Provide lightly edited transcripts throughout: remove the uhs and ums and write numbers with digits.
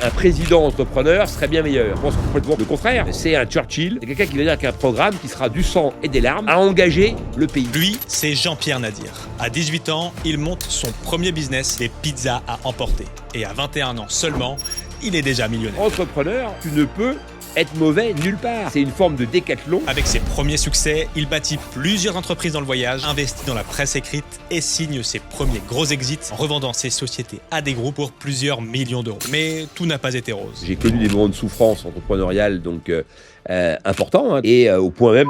Un président entrepreneur serait bien meilleur. Je pense complètement le contraire. C'est un Churchill, c'est quelqu'un qui va dire qu'un programme qui sera du sang et des larmes à engager le pays. Lui, c'est Jean-Pierre Nadir. À 18 ans, il monte son premier business, les pizzas à emporter. Et à 21 ans seulement, il est déjà millionnaire. Entrepreneur, tu ne peux être mauvais nulle part. C'est une forme de décathlon. Avec ses premiers succès, il bâtit plusieurs entreprises dans le voyage, investit dans la presse écrite et signe ses premiers gros exits en revendant ses sociétés à des groupes pour plusieurs millions d'euros. Mais tout n'a pas été rose. J'ai connu des moments de souffrance entrepreneuriale importants, et au point même...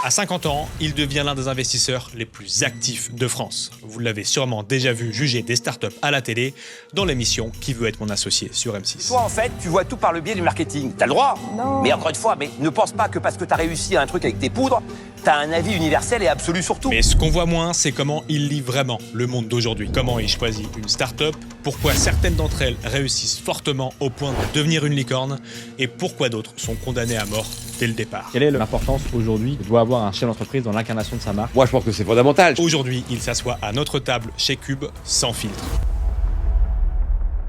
À 50 ans, il devient l'un des investisseurs les plus actifs de France. Vous l'avez sûrement déjà vu juger des startups à la télé dans l'émission Qui veut être mon associé sur M6. Toi, en fait, tu vois tout par le biais du marketing. T'as le droit. Non. Mais encore une fois, ne pense pas que parce que t'as réussi à un truc avec tes poudres, t'as un avis universel et absolu sur tout. Mais ce qu'on voit moins, c'est comment il lit vraiment le monde d'aujourd'hui. Comment il choisit une startup, pourquoi certaines d'entre elles réussissent fortement au point de devenir une licorne, et pourquoi d'autres sont condamnées à mort dès le départ. Quelle est l'importance aujourd'hui que doit avoir un chef d'entreprise dans l'incarnation de sa marque ? Moi, je pense que c'est fondamental. Aujourd'hui, il s'assoit à notre table chez Cube sans filtre.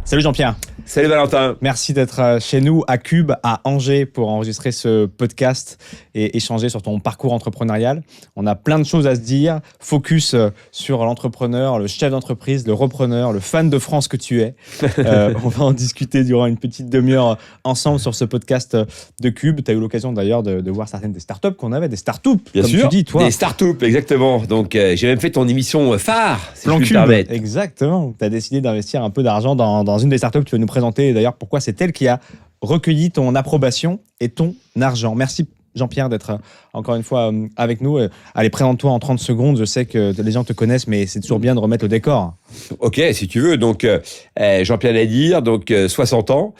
Salut Jean-Pierre. Salut Valentin. Merci d'être chez nous à Cube, à Angers, pour enregistrer ce podcast et échanger sur ton parcours entrepreneurial. On a plein de choses à se dire. Focus sur l'entrepreneur, le chef d'entreprise, le repreneur, le fan de France que tu es. On va en discuter durant une petite demi-heure ensemble sur ce podcast de Cube. Tu as eu l'occasion d'ailleurs de voir certaines des startups qu'on avait, des startups, Bien comme sûr, tu dis, toi. des startups, exactement. Donc, j'ai même fait ton émission phare, si Plan je puis Cube, me permettre. exactement. Tu as décidé d'investir un peu d'argent dans une des startups. Tu vas nous présenter d'ailleurs pourquoi c'est elle qui a recueilli ton approbation et ton argent. Merci Jean-Pierre d'être encore une fois avec nous. Allez, présente-toi en 30 secondes. Je sais que les gens te connaissent, mais c'est toujours bien de remettre le décor. Ok, si tu veux. Donc, Jean-Pierre Nadir, 60 ans,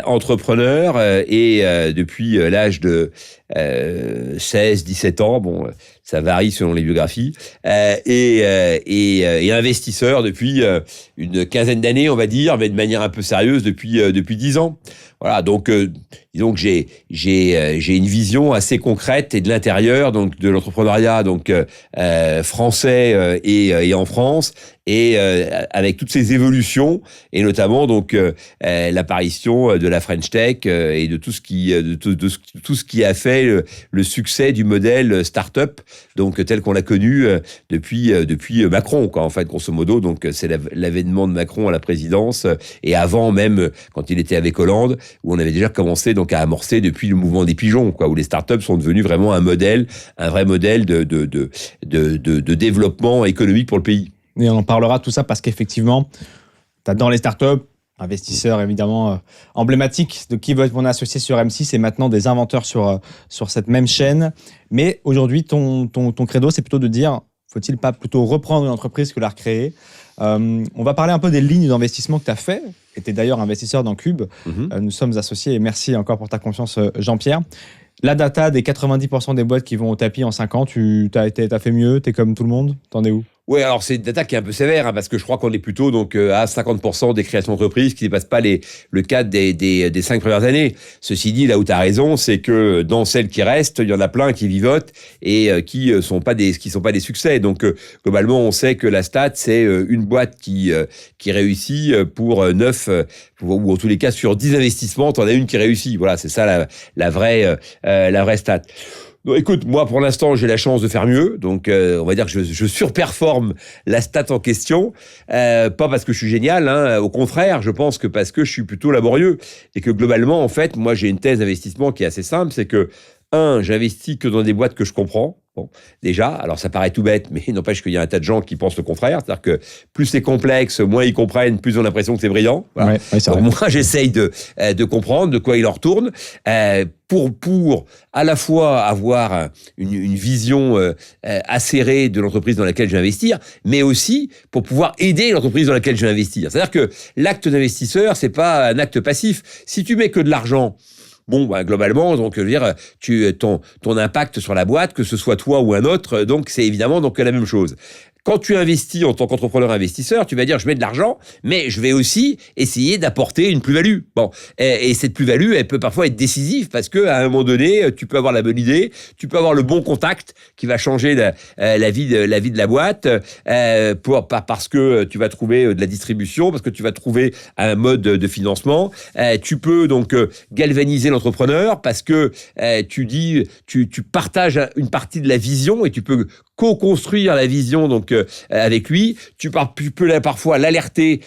entrepreneur, et depuis l'âge de 16-17 ans, bon, ça varie selon les biographies, et investisseur depuis une quinzaine d'années, on va dire, mais de manière un peu sérieuse depuis 10 ans. Voilà, donc disons que j'ai une vision assez concrète et de l'intérieur, donc de l'entrepreneuriat, français et en France, et avec toutes ces évolutions, et notamment l'apparition de la French Tech, et de tout ce qui a fait le succès du modèle start-up, donc tel qu'on l'a connu depuis Macron, quoi, en fait, grosso modo. Donc c'est l'avènement de Macron à la présidence, et avant même, quand il était avec Hollande, où on avait déjà commencé donc à amorcer depuis le mouvement des pigeons, quoi, où les startups sont devenus vraiment un vrai modèle de développement économique pour le pays. Et on en parlera tout ça parce qu'effectivement, tu adores les startups, investisseurs évidemment emblématiques de Qui veut être mon associé sur M6 et maintenant des inventeurs sur cette même chaîne. Mais aujourd'hui, ton credo, c'est plutôt de dire, faut-il pas plutôt reprendre une entreprise que la recréer ? On va parler un peu des lignes d'investissement que tu as fait. Tu étais d'ailleurs investisseur dans Cube. Nous sommes associés et merci encore pour ta confiance, Jean-Pierre. La data des 90% des boîtes qui vont au tapis en 5 ans, t'as fait mieux, t'es comme tout le monde, t'en es où ? Ouais, alors c'est une data qui est un peu sévère, parce que je crois qu'on est plutôt à 50% des créations d'entreprises qui ne dépassent pas le cadre des 5 premières années. Ceci dit, là où tu as raison, c'est que dans celles qui restent, il y en a plein qui vivotent et qui sont pas des succès. Donc globalement, on sait que la stat, c'est une boîte qui réussit pour 9, ou en tous les cas sur 10 investissements, tu en as une qui réussit. Voilà, c'est ça la vraie stat. Donc, écoute, moi, pour l'instant, j'ai la chance de faire mieux. Donc, on va dire que je surperforme la stat en question. Pas parce que je suis génial, au contraire, je pense que parce que je suis plutôt laborieux. Et que globalement, en fait, moi, j'ai une thèse d'investissement qui est assez simple. C'est que, j'investis que dans des boîtes que je comprends. Bon, déjà, alors ça paraît tout bête, mais il n'empêche qu'il y a un tas de gens qui pensent le contraire. C'est-à-dire que plus c'est complexe, moins ils comprennent, plus ils ont l'impression que c'est brillant. Voilà. Ouais, c'est donc vrai. moi, j'essaye de comprendre de quoi il en retourne, pour à la fois avoir une vision acérée de l'entreprise dans laquelle je vais investir, mais aussi pour pouvoir aider l'entreprise dans laquelle je vais investir. C'est-à-dire que l'acte d'investisseur, c'est pas un acte passif. Si tu mets que de l'argent bon, bah, globalement, donc, je veux dire, ton impact sur la boîte, que ce soit toi ou un autre, donc, c'est évidemment donc la même chose. Quand tu investis en tant qu'entrepreneur investisseur, tu vas dire, je mets de l'argent, mais je vais aussi essayer d'apporter une plus-value. Bon, et cette plus-value, elle peut parfois être décisive parce que à un moment donné, tu peux avoir la bonne idée, tu peux avoir le bon contact qui va changer la vie de la boîte, parce que tu vas trouver de la distribution, parce que tu vas trouver un mode de financement. Tu peux donc galvaniser l'entrepreneur parce que tu partages une partie de la vision et tu peux co-construire la vision donc avec lui. Tu peux parfois l'alerter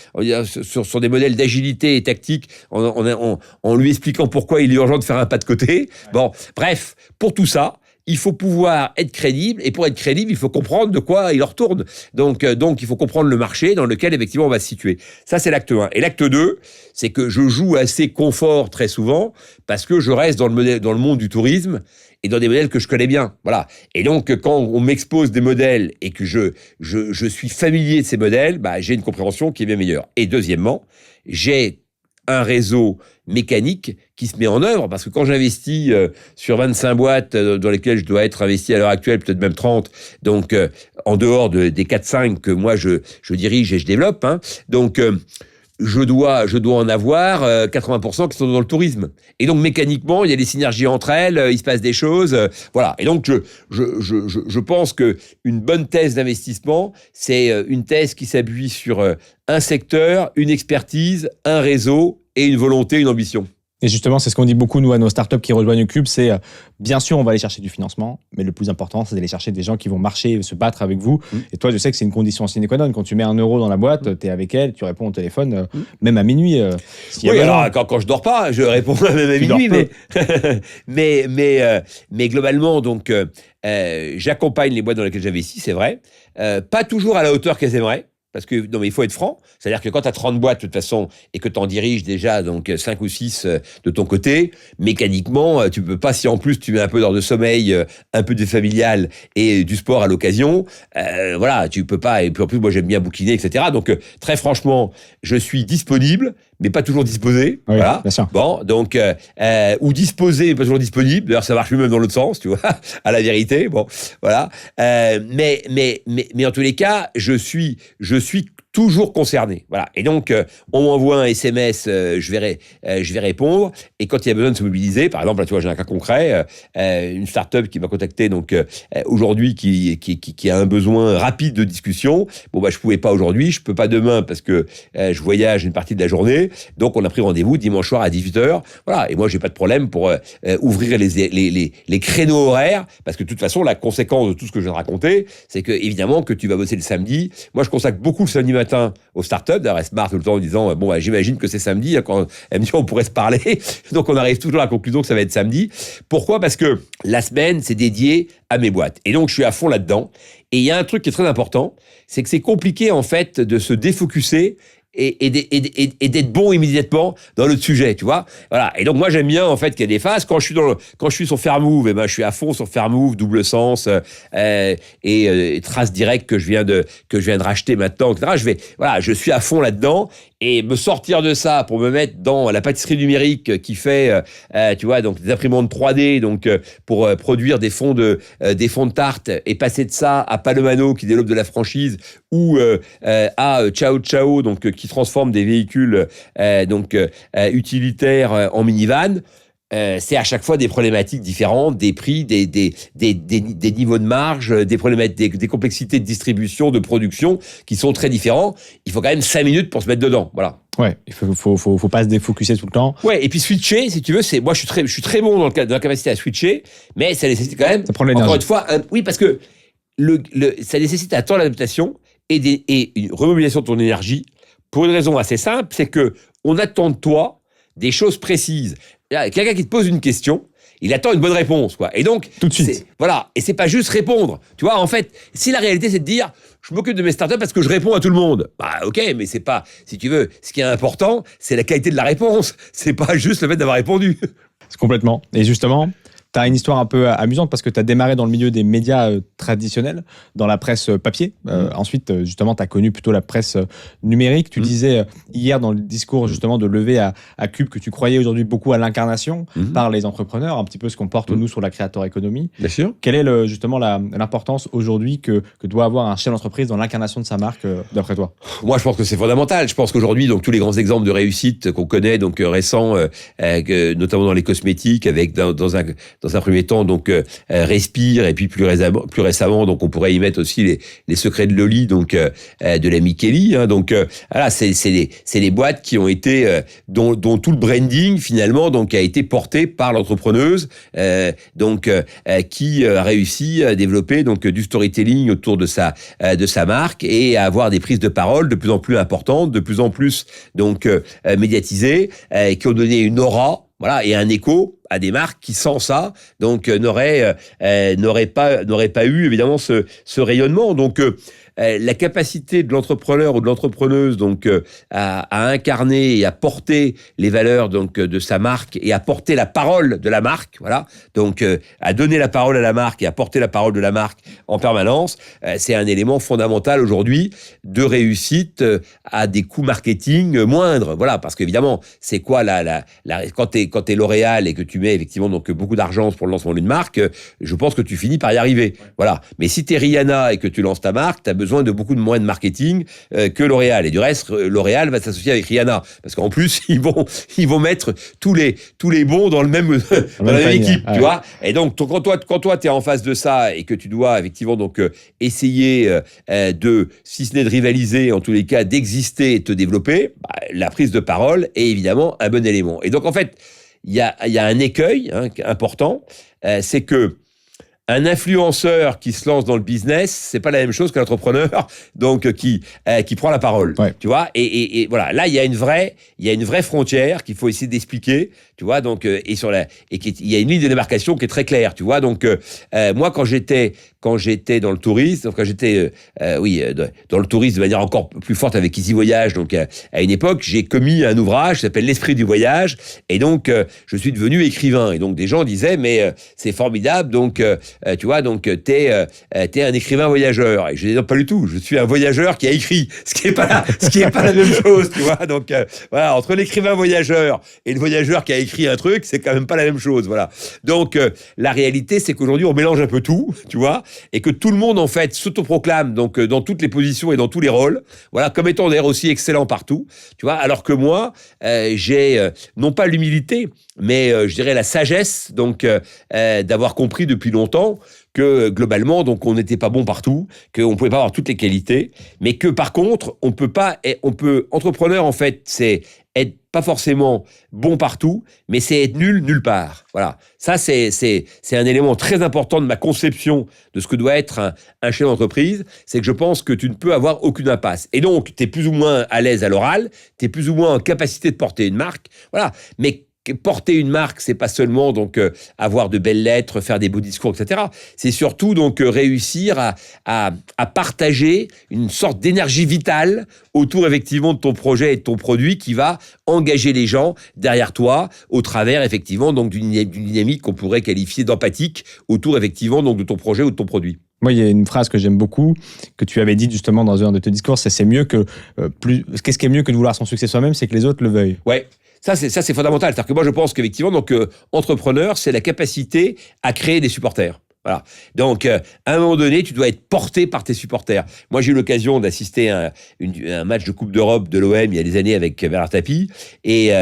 sur des modèles d'agilité et tactique en lui expliquant pourquoi il est urgent de faire un pas de côté. Bon, bref, pour tout ça, il faut pouvoir être crédible, et pour être crédible, il faut comprendre de quoi il en retourne. Donc, il faut comprendre le marché dans lequel, effectivement, on va se situer. Ça, c'est l'acte 1. Et l'acte 2, c'est que je joue assez confort très souvent, parce que je reste dans le monde du tourisme, et dans des modèles que je connais bien. Voilà. Et donc, quand on m'expose des modèles, et que je suis familier de ces modèles, bah, j'ai une compréhension qui est bien meilleure. Et deuxièmement, j'ai un réseau mécanique qui se met en œuvre, parce que quand j'investis sur 25 boîtes dans lesquelles je dois être investi à l'heure actuelle, peut-être même 30, donc en dehors des 4-5 que moi je dirige et je développe, hein, donc je dois en avoir 80% qui sont dans le tourisme. Et donc mécaniquement, il y a des synergies entre elles, il se passe des choses, voilà. Et donc je pense que une bonne thèse d'investissement, c'est une thèse qui s'appuie sur un secteur, une expertise, un réseau et une volonté, une ambition. Et justement, c'est ce qu'on dit beaucoup, nous, à nos startups qui rejoignent Cube, c'est bien sûr, on va aller chercher du financement, mais le plus important, c'est d'aller chercher des gens qui vont marcher, se battre avec vous. Et toi, je sais que c'est une condition sine qua non. Quand tu mets 1 euro dans la boîte, tu es avec elle, tu réponds au téléphone, même à minuit. Oui, alors quand je dors pas, je réponds même à minuit, mais globalement, donc, j'accompagne les boîtes dans lesquelles j'investis, c'est vrai. Pas toujours à la hauteur qu'elles aimeraient. Parce que, non, mais il faut être franc. C'est-à-dire que quand tu as 30 boîtes, de toute façon, et que tu en diriges déjà, donc, 5 ou 6 de ton côté, mécaniquement, tu peux pas, si en plus tu mets un peu d'heures de sommeil, un peu de familial et du sport à l'occasion, voilà, tu peux pas. Et puis en plus, moi, j'aime bien bouquiner, etc. Donc, très franchement, je suis disponible, mais pas toujours disposé. Oui, voilà. Bien sûr. Bon, donc, ou disposé, mais pas toujours disponible. D'ailleurs, ça marche même dans l'autre sens, tu vois, à la vérité. Bon, voilà. Mais en tous les cas, je suis toujours concerné. Voilà. Et donc, on m'envoie un SMS, je vais répondre. Et quand il y a besoin de se mobiliser, par exemple, là, tu vois, j'ai un cas concret, une start-up qui m'a contacté, donc, aujourd'hui, qui a un besoin rapide de discussion. Bon, bah, je pouvais pas aujourd'hui, je peux pas demain parce que, je voyage une partie de la journée. Donc, on a pris rendez-vous dimanche soir à 18h. Voilà. Et moi, j'ai pas de problème pour, ouvrir les créneaux horaires, parce que de toute façon, la conséquence de tout ce que je viens de raconter, c'est que, évidemment, que tu vas bosser le samedi. Moi, je consacre beaucoup le samedi matin aux startups. D'ailleurs, elle se marre tout le temps en disant, bon, bah, j'imagine que c'est samedi, hein, quand elle me dit, on pourrait se parler. Donc, on arrive toujours à la conclusion que ça va être samedi. Pourquoi? Parce que la semaine, c'est dédié à mes boîtes. Et donc, je suis à fond là-dedans. Et il y a un truc qui est très important, c'est que c'est compliqué, en fait, de se défocuser et d'être bon immédiatement dans le sujet, tu vois. Voilà. Et donc, moi, j'aime bien, en fait, qu'il y ait des phases. Quand je suis sur Fairmove, eh ben, je suis à fond sur Fairmove, double sens, et trace directe que je viens de racheter maintenant, etc. Je suis à fond là-dedans. Et me sortir de ça pour me mettre dans la pâtisserie numérique qui fait, tu vois, donc des imprimantes 3D, donc pour produire des fonds de tarte, et passer de ça à Palomano qui développe de la franchise, ou à Ciao Ciao, donc qui transforme des véhicules utilitaires en minivan. C'est à chaque fois des problématiques différentes, des prix, des niveaux de marge, des problématiques, des complexités de distribution, de production qui sont très différents. Il faut quand même 5 minutes pour se mettre dedans. Voilà. Ouais, il faut pas se défocuser tout le temps. Ouais, et puis switcher, si tu veux, moi je suis très bon dans la capacité à switcher, mais ça nécessite quand même, ça prend l'énergie. encore une fois, oui, parce que ça nécessite un temps d'adaptation et une remobilisation de ton énergie pour une raison assez simple, c'est que on attend de toi des choses précises. Quelqu'un qui te pose une question, il attend une bonne réponse, quoi. Et donc, tout de suite. Voilà. Et c'est pas juste répondre. Tu vois, en fait, si la réalité c'est de dire, je m'occupe de mes startups parce que je réponds à tout le monde. Bah, ok, mais c'est pas, si tu veux, ce qui est important, c'est la qualité de la réponse. C'est pas juste le fait d'avoir répondu. C'est complètement. Et justement, Tu as une histoire un peu amusante parce que tu as démarré dans le milieu des médias traditionnels, dans la presse papier. Ensuite, justement, tu as connu plutôt la presse numérique. Tu disais hier dans le discours justement de levée à Cube que tu croyais aujourd'hui beaucoup à l'incarnation par les entrepreneurs, un petit peu ce qu'on porte nous sur la créateur économie. Bien sûr. Quelle est justement l'importance aujourd'hui que doit avoir un chef d'entreprise dans l'incarnation de sa marque, d'après toi? Moi, je pense que c'est fondamental. Je pense qu'aujourd'hui, donc tous les grands exemples de réussite qu'on connaît, donc récents, notamment dans les cosmétiques, avec dans un premier temps donc Respire, et puis plus récemment, donc on pourrait y mettre aussi les secrets de Loli, donc de la Micheli. Donc voilà, c'est les boîtes qui ont été dont tout le branding finalement donc a été porté par l'entrepreneuse, qui a réussi à développer donc du storytelling autour de sa marque et à avoir des prises de parole de plus en plus importantes, de plus en plus donc médiatisées, qui ont donné une aura, voilà, et un écho à des marques qui, sans ça, donc n'auraient pas eu évidemment ce rayonnement. Donc la capacité de l'entrepreneur ou de l'entrepreneuse donc à incarner et à porter les valeurs donc de sa marque et à porter la parole de la marque, voilà, donc à donner la parole à la marque et à porter la parole de la marque en permanence, c'est un élément fondamental aujourd'hui de réussite à des coûts marketing moindres, voilà, parce qu'évidemment c'est quoi quand t'es L'Oréal et que tu mets effectivement donc beaucoup d'argent pour le lancement d'une marque, je pense que tu finis par y arriver, voilà. Mais si t'es Rihanna et que tu lances ta marque, t'as besoin de beaucoup de moyens de marketing que L'Oréal. Et du reste, L'Oréal va s'associer avec Rihanna. Parce qu'en plus, ils vont mettre tous les bons dans la même équipe, tu vois. Et donc, quand toi, t'es en face de ça et que tu dois effectivement donc essayer si ce n'est de rivaliser, en tous les cas, d'exister et de te développer, la prise de parole est évidemment un bon élément. Et donc, en fait, il y a un écueil important, c'est que un influenceur qui se lance dans le business, c'est pas la même chose qu'un entrepreneur donc qui prend la parole, tu vois. Et voilà, là il y a une vraie frontière qu'il faut essayer d'expliquer, tu vois. Donc il y a une ligne de démarcation qui est très claire, tu vois. Donc moi quand j'étais dans le tourisme, quand j'étais dans le tourisme de manière encore plus forte avec Easy Voyage, donc à une époque, j'ai commis un ouvrage qui s'appelle L'Esprit du voyage, et donc je suis devenu écrivain. Et donc des gens disaient mais c'est formidable, donc tu vois, donc t'es un écrivain voyageur. Et je disais non, pas du tout. Je suis un voyageur qui a écrit, ce qui est pas la même chose, tu vois. Donc voilà, entre l'écrivain voyageur et le voyageur qui a écrit un truc, c'est quand même pas la même chose, voilà. Donc la réalité, c'est qu'aujourd'hui on mélange un peu tout, tu vois, et que tout le monde en fait s'autoproclame donc dans toutes les positions et dans tous les rôles, voilà, comme étant d'ailleurs aussi excellent partout, tu vois. Alors que moi, j'ai non pas l'humilité, mais je dirais la sagesse, donc d'avoir compris depuis longtemps que globalement, donc on n'était pas bon partout, qu'on pouvait pas avoir toutes les qualités, mais que par contre, entrepreneur en fait, c'est être pas forcément bon partout, mais c'est être nul nulle part. Voilà. Ça, c'est un élément très important de ma conception de ce que doit être un chef d'entreprise, c'est que je pense que tu ne peux avoir aucune impasse. Et donc, tu es plus ou moins à l'aise à l'oral, tu es plus ou moins en capacité de porter une marque, voilà. Mais porter une marque, c'est pas seulement donc avoir de belles lettres, faire des beaux discours, etc. C'est surtout donc réussir à partager une sorte d'énergie vitale autour effectivement de ton projet et de ton produit qui va engager les gens derrière toi au travers effectivement donc d'une dynamique qu'on pourrait qualifier d'empathique autour effectivement donc de ton projet ou de ton produit. Moi, il y a une phrase que j'aime beaucoup, que tu avais dit justement dans un de tes discours, c'est mieux que qu'est-ce qui est mieux que de vouloir son succès soi-même, c'est que les autres le veuillent. Ouais. Ça, c'est fondamental. C'est-à-dire que moi, je pense qu'effectivement, donc, entrepreneur, c'est la capacité à créer des supporters. Voilà. Donc, à un moment donné, tu dois être porté par tes supporters. Moi, j'ai eu l'occasion d'assister à un match de Coupe d'Europe de l'OM il y a des années avec Bernard Tapie, et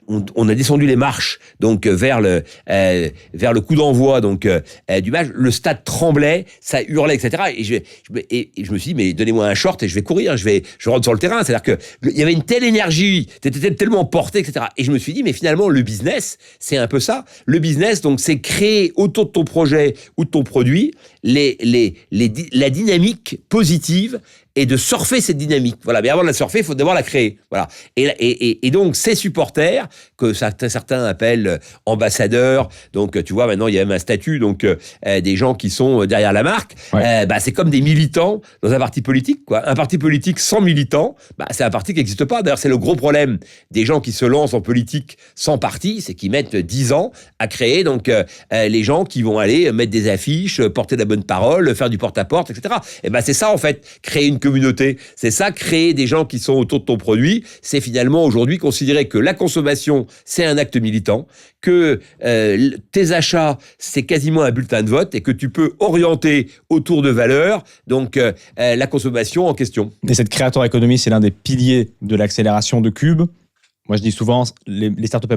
on a descendu les marches donc vers le coup d'envoi donc du match. Le stade tremblait, ça hurlait, etc. Et je me suis dit mais donnez-moi un short et je vais courir, je rentre sur le terrain. C'est-à-dire que il y avait une telle énergie, t'étais tellement porté, etc. Et je me suis dit mais finalement le business, c'est un peu ça. Le business donc c'est créer autour de ton projet ou ton produit la dynamique positive et de surfer cette dynamique. Voilà. Mais avant de la surfer, il faut d'abord la créer. Voilà. Et donc, ces supporters, que certains appellent ambassadeurs, donc tu vois, maintenant, il y a même un statut, donc des gens qui sont derrière la marque, c'est comme des militants dans un parti politique, quoi. Un parti politique sans militants, c'est un parti qui n'existe pas. D'ailleurs, c'est le gros problème des gens qui se lancent en politique sans parti, c'est qu'ils mettent 10 ans à créer donc les gens qui vont aller mettre des affiches, porter la bonne parole, faire du porte-à-porte, etc. Et c'est ça en fait, créer une communauté. C'est ça, créer des gens qui sont autour de ton produit. C'est finalement aujourd'hui considérer que la consommation, c'est un acte militant, que tes achats, c'est quasiment un bulletin de vote et que tu peux orienter autour de valeurs, donc la consommation en question. Et cette créateur économie, c'est l'un des piliers de l'accélération de Cube. Moi, je dis souvent, les startups,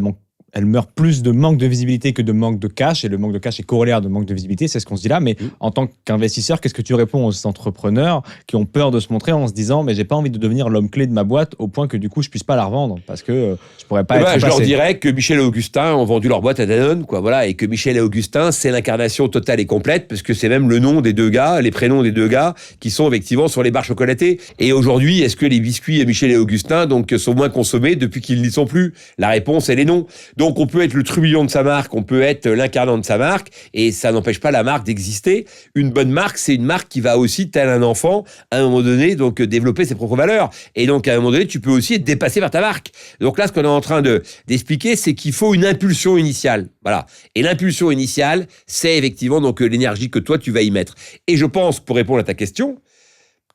elles meurent plus de manque de visibilité que de manque de cash, et le manque de cash est corollaire de manque de visibilité, c'est ce qu'on se dit là. Mais en tant qu'investisseur, qu'est-ce que tu réponds aux entrepreneurs qui ont peur de se montrer en se disant mais j'ai pas envie de devenir l'homme clé de ma boîte au point que du coup je puisse pas la revendre parce que je pourrais pas être je leur dirais que Michel et Augustin ont vendu leur boîte à Danone, quoi, voilà, et que Michel et Augustin, c'est l'incarnation totale et complète, parce que c'est même le nom des deux gars, les prénoms des deux gars qui sont effectivement sur les barres chocolatées. Et aujourd'hui, est-ce que les biscuits Michel et Augustin donc sont moins consommés depuis qu'ils n'y sont plus? La réponse, elle est non. Donc on peut être le trublion de sa marque, on peut être l'incarnant de sa marque, et ça n'empêche pas la marque d'exister. Une bonne marque, c'est une marque qui va aussi, tel un enfant, à un moment donné, donc développer ses propres valeurs. Et donc à un moment donné, tu peux aussi être dépassé par ta marque. Donc là, ce qu'on est en train d'expliquer, c'est qu'il faut une impulsion initiale. Voilà. Et l'impulsion initiale, c'est effectivement donc l'énergie que toi, tu vas y mettre. Et je pense, pour répondre à ta question,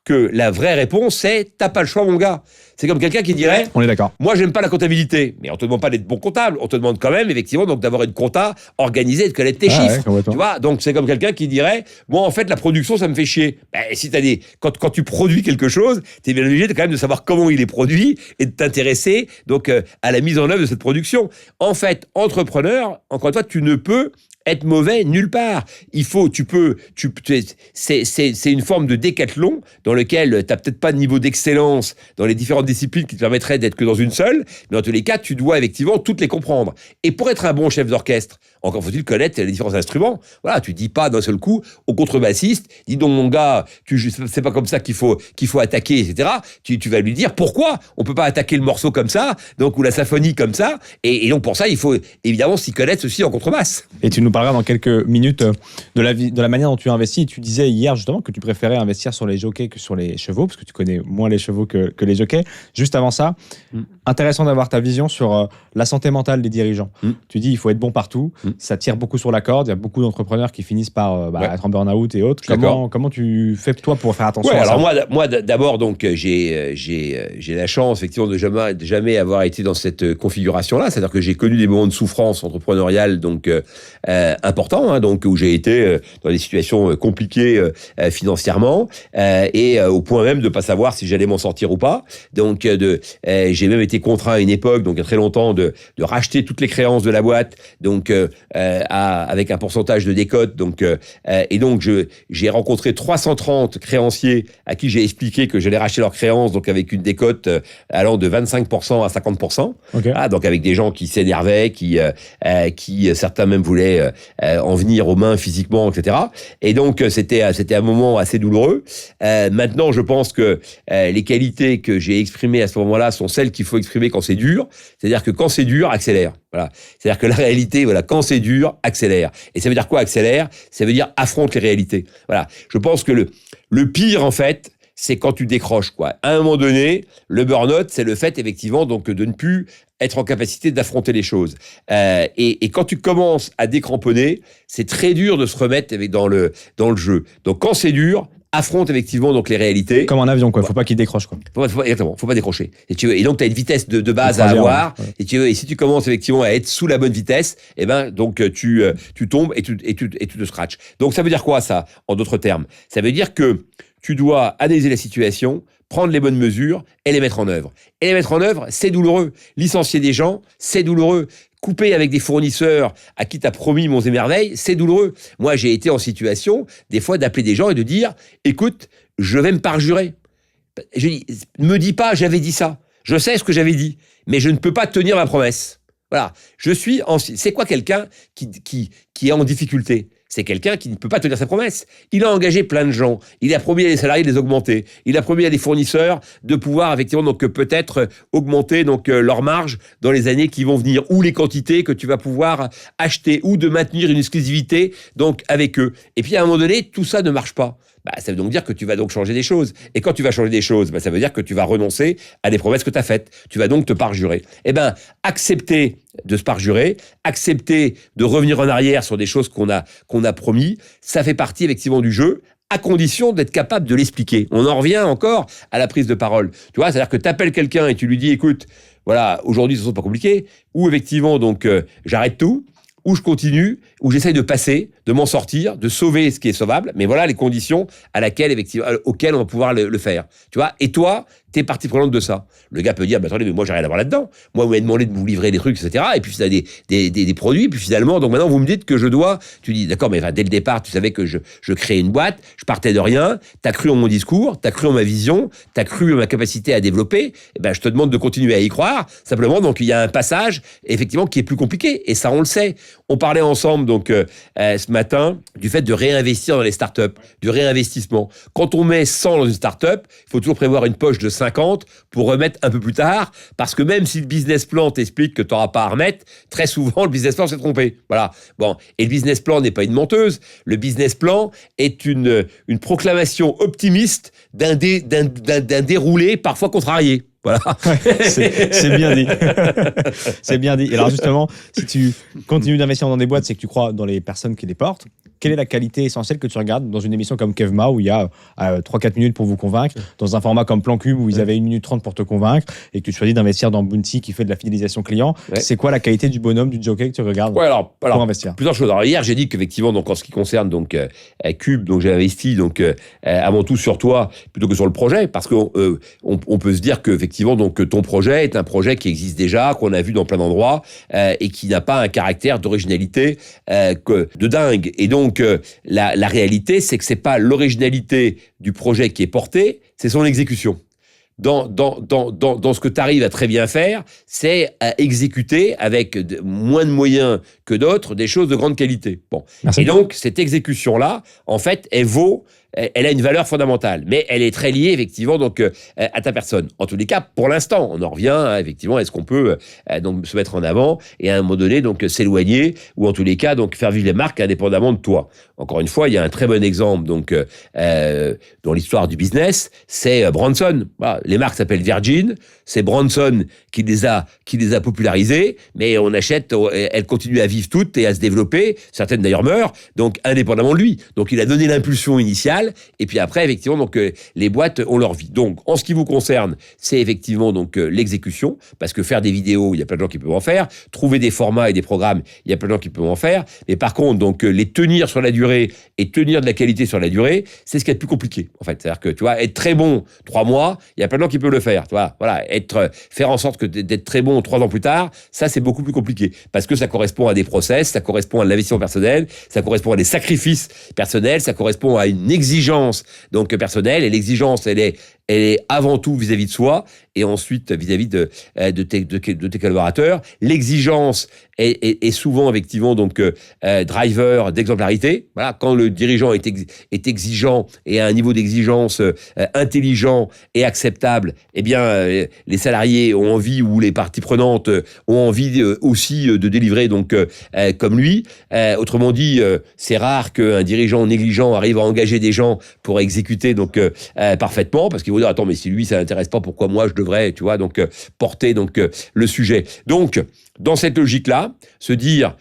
que la vraie réponse, c'est t'as pas le choix, mon gars. C'est comme quelqu'un qui dirait, on est d'accord. Moi, j'aime pas la comptabilité, mais on te demande pas d'être bon comptable, on te demande quand même, effectivement, donc d'avoir une compta organisée et de connaître tes chiffres. Tu vois, donc c'est comme quelqu'un qui dirait, moi, en fait, la production, ça me fait chier. Si t'as quand tu produis quelque chose, t'es bien obligé quand même de savoir comment il est produit et de t'intéresser donc à la mise en œuvre de cette production. En fait, entrepreneur, encore une fois, tu ne peux être mauvais nulle part. C'est une forme de décathlon dans lequel t'as peut-être pas de niveau d'excellence dans les différentes disciplines qui te permettraient d'être que dans une seule, mais dans tous les cas, tu dois effectivement toutes les comprendre. Et pour être un bon chef d'orchestre, encore faut-il connaître les différents instruments. Voilà, tu dis pas d'un seul coup au contrebassiste, dis donc mon gars, c'est pas comme ça qu'il faut attaquer, etc. Tu vas lui dire pourquoi on peut pas attaquer le morceau comme ça, donc ou la symphonie comme ça. Et donc pour ça, il faut évidemment s'y connaître aussi en contrebasse. Et tu nous parleras dans quelques minutes de la manière dont tu investis. Et tu disais hier justement que tu préférais investir sur les jockeys que sur les chevaux, parce que tu connais moins les chevaux que les jockeys. Juste avant ça, intéressant d'avoir ta vision sur la santé mentale des dirigeants. Tu dis il faut être bon partout. Ça tire beaucoup sur la corde. Il y a beaucoup d'entrepreneurs qui finissent par être en burn-out et autres. Comment tu fais toi pour faire attention à ça? Alors moi d'abord donc j'ai la chance effectivement de jamais avoir été dans cette configuration-là. C'est-à-dire que j'ai connu des moments de souffrance entrepreneuriale donc importants, hein, donc où j'ai été dans des situations compliquées financièrement et au point même de pas savoir si j'allais m'en sortir ou pas. Donc j'ai même été contraint à une époque, donc il y a très longtemps, de racheter toutes les créances de la boîte, donc avec un pourcentage de décote. Donc et donc j'ai rencontré 330 créanciers à qui j'ai expliqué que j'allais racheter leurs créances, donc avec une décote allant de 25% à 50%. Okay. Donc avec des gens qui s'énervaient, qui certains même voulaient en venir aux mains physiquement, etc. Et donc c'était un moment assez douloureux. Maintenant, je pense que les qualités que j'ai exprimées à ce moment-là sont celles qu'il faut exprimer quand c'est dur. C'est-à-dire que quand c'est dur, accélère. Voilà. C'est-à-dire que la réalité, voilà, quand c'est dur, accélère. Et ça veut dire quoi, accélère? Ça veut dire affronte les réalités. Voilà. Je pense que le pire, en fait, c'est quand tu décroches, quoi. À un moment donné, le burn-out, c'est le fait, effectivement, donc, de ne plus être en capacité d'affronter les choses. Et quand tu commences à décramponner, c'est très dur de se remettre dans le jeu. Donc, quand c'est dur, affronte effectivement donc les réalités. Comme un avion, quoi. Faut pas qu'il décroche, quoi. Faut pas décrocher. Et donc, tu as une vitesse de base à avoir. Ouais. Et si tu commences effectivement à être sous la bonne vitesse, donc tu tombes et tu te scratches. Donc, ça veut dire quoi, ça, en d'autres termes? Ça veut dire que tu dois analyser la situation, prendre les bonnes mesures et les mettre en œuvre. Et les mettre en œuvre, c'est douloureux. Licencier des gens, c'est douloureux. Couper avec des fournisseurs à qui t'as promis monts et merveilles, c'est douloureux. Moi, j'ai été en situation, des fois, d'appeler des gens et de dire « Écoute, je vais me parjurer. » Je dis « Me dis pas, j'avais dit ça. Je sais ce que j'avais dit, mais je ne peux pas tenir ma promesse. » Voilà. C'est quoi quelqu'un qui est en difficulté ? c'est quelqu'un qui ne peut pas tenir sa promesse. Il a engagé plein de gens. Il a promis à les salariés de les augmenter. Il a promis à des fournisseurs de pouvoir effectivement donc peut-être augmenter donc leur marge dans les années qui vont venir, ou les quantités que tu vas pouvoir acheter, ou de maintenir une exclusivité donc avec eux. Et puis à un moment donné, tout ça ne marche pas. Ça veut donc dire que tu vas donc changer des choses. Et quand tu vas changer des choses, ça veut dire que tu vas renoncer à des promesses que tu as faites. Tu vas donc te parjurer. Accepter de se parjurer, accepter de revenir en arrière sur des choses qu'on a promis, ça fait partie effectivement du jeu, à condition d'être capable de l'expliquer. On en revient encore à la prise de parole. Tu vois, c'est-à-dire que tu appelles quelqu'un et tu lui dis, écoute, voilà, aujourd'hui, ce n'est pas compliqué, ou effectivement, donc, j'arrête tout, ou je continue, ou j'essaye de passer, de m'en sortir, de sauver ce qui est sauvable, mais voilà les conditions auxquelles on va pouvoir le faire. Tu vois, et toi, t'es partie prenante de ça. Le gars peut dire, attendez, mais moi j'ai rien à voir là-dedans. Moi, vous m'avez demandé de vous livrer des trucs, etc. Et puis vous avez des produits, puis finalement, donc maintenant vous me dites que je dois. Tu dis, d'accord, mais dès le départ, tu savais que je créais une boîte, je partais de rien, t'as cru en mon discours, t'as cru en ma vision, t'as cru en ma capacité à développer. Je te demande de continuer à y croire. Simplement, donc il y a un passage, effectivement, qui est plus compliqué. Et ça, on le sait. On parlait ensemble, donc, ce matin, du fait de réinvestir dans les startups, du réinvestissement. Quand on met 100 dans une startup, il faut toujours prévoir une poche de 50 pour remettre un peu plus tard, parce que même si le business plan t'explique que tu n'auras pas à remettre, très souvent, le business plan s'est trompé. Voilà. Bon. Et le business plan n'est pas une menteuse. Le business plan est une proclamation optimiste d'un déroulé parfois contrarié. Voilà. C'est bien dit. C'est bien dit. Et alors justement, si tu continues d'investir dans des boîtes, c'est que tu crois dans les personnes qui les portent. Quelle est la qualité essentielle que tu regardes dans une émission comme Kevma, où il y a 3-4 minutes pour vous convaincre, dans un format comme Plan Cube où ils avaient 1 minute 30 pour te convaincre, et que tu choisis d'investir dans Bounty qui fait de la fidélisation client? C'est quoi la qualité du bonhomme, du jockey que tu regardes pour investir? Plusieurs choses. Alors hier, j'ai dit qu'effectivement, donc en ce qui concerne donc Cube, donc j'ai investi donc avant tout sur toi plutôt que sur le projet, parce qu'on peut se dire que effectivement donc ton projet est un projet qui existe déjà, qu'on a vu dans plein d'endroits et qui n'a pas un caractère d'originalité de dingue. Et donc la réalité, c'est que c'est pas l'originalité du projet qui est portée, c'est son exécution. Dans ce que tu arrives à très bien faire, c'est à exécuter avec moins de moyens que d'autres des choses de grande qualité. Bon. Et donc, cette exécution-là, en fait, elle a une valeur fondamentale, mais elle est très liée, effectivement, donc, à ta personne. En tous les cas, pour l'instant, on en revient, effectivement, est-ce qu'on peut donc se mettre en avant et à un moment donné, donc, s'éloigner, ou en tous les cas, donc, faire vivre les marques indépendamment de toi. Encore une fois, il y a un très bon exemple, donc, dans l'histoire du business, c'est Branson. Voilà, les marques s'appellent Virgin, c'est Branson qui les a popularisées, mais on achète, elles continuent à vivre toutes et à se développer, certaines d'ailleurs meurent, donc, indépendamment de lui. Donc, il a donné l'impulsion initiale, et puis après, effectivement, donc, les boîtes ont leur vie. Donc, en ce qui vous concerne, c'est effectivement donc l'exécution, parce que faire des vidéos, il y a plein de gens qui peuvent en faire, trouver des formats et des programmes, il y a plein de gens qui peuvent en faire, mais par contre, donc, les tenir sur la durée et tenir de la qualité sur la durée, c'est ce qui est le plus compliqué, en fait. C'est-à-dire que, tu vois, être très bon 3 mois, il y a plein de gens qui peuvent le faire, tu vois. Voilà, faire en sorte d'être très bon 3 ans plus tard, ça, c'est beaucoup plus compliqué, parce que ça correspond à des process, ça correspond à l'investissement personnel, ça correspond à des sacrifices personnels, ça correspond à une exigence donc personnelle, et l'exigence elle est avant tout vis-à-vis de soi et ensuite vis-à-vis de tes collaborateurs. L'exigence est souvent effectivement donc driver d'exemplarité. Voilà, quand le dirigeant est exigeant et à un niveau d'exigence intelligent et acceptable, eh bien les salariés ont envie, ou les parties prenantes ont envie aussi de délivrer donc comme lui. Autrement dit, c'est rare qu'un dirigeant négligent arrive à engager des gens pour exécuter donc parfaitement, parce qu'ils vont dire attends, mais si lui ça l'intéresse pas, pourquoi moi je devrais, tu vois, donc porter donc le sujet. Donc dans cette logique-là, se dire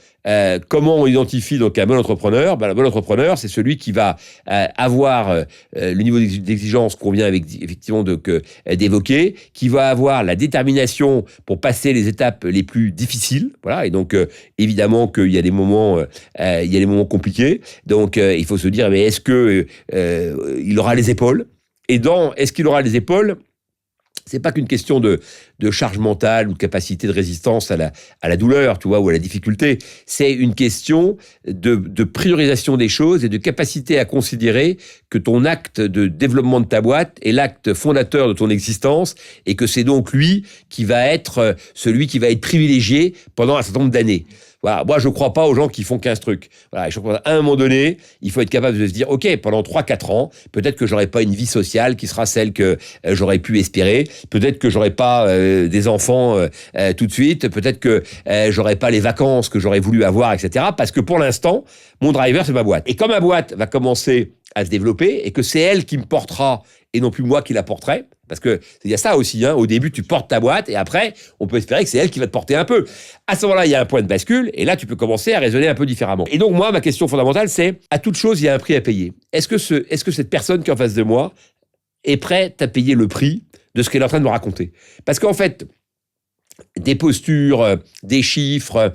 comment on identifie donc un bon entrepreneur. Le bon entrepreneur, c'est celui qui va avoir le niveau d'exigence qu'on vient effectivement d'évoquer, qui va avoir la détermination pour passer les étapes les plus difficiles. Voilà, et donc évidemment qu'il y a des moments, compliqués. Donc il faut se dire, mais est-ce que il aura les épaules? Et est-ce qu'il aura les épaules c'est pas qu'une question de charge mentale ou de capacité de résistance à la douleur, tu vois, ou à la difficulté. C'est une question de priorisation des choses et de capacité à considérer que ton acte de développement de ta boîte est l'acte fondateur de ton existence et que c'est donc lui qui va être celui qui va être privilégié pendant un certain nombre d'années. Voilà. Moi, je ne crois pas aux gens qui font 15 trucs. Voilà. Je crois qu'à un moment donné, il faut être capable de se dire, OK, pendant 3-4 ans, peut-être que j'aurai pas une vie sociale qui sera celle que j'aurais pu espérer. Peut-être que j'aurai pas des enfants tout de suite. Peut-être que j'aurai pas les vacances que j'aurais voulu avoir, etc. Parce que pour l'instant, mon driver, c'est ma boîte. Et quand ma boîte va commencer à se développer et que c'est elle qui me portera et non plus moi qui la porterai, parce que il y a ça aussi, hein, au début tu portes ta boîte et après on peut espérer que c'est elle qui va te porter un peu. À ce moment-là, il y a un point de bascule et là tu peux commencer à raisonner un peu différemment. Et donc moi, ma question fondamentale, c'est à toute chose, il y a un prix à payer. Est-ce que cette personne qui est en face de moi est prête à payer le prix de ce qu'elle est en train de me raconter? Parce qu'en fait, des postures, des chiffres,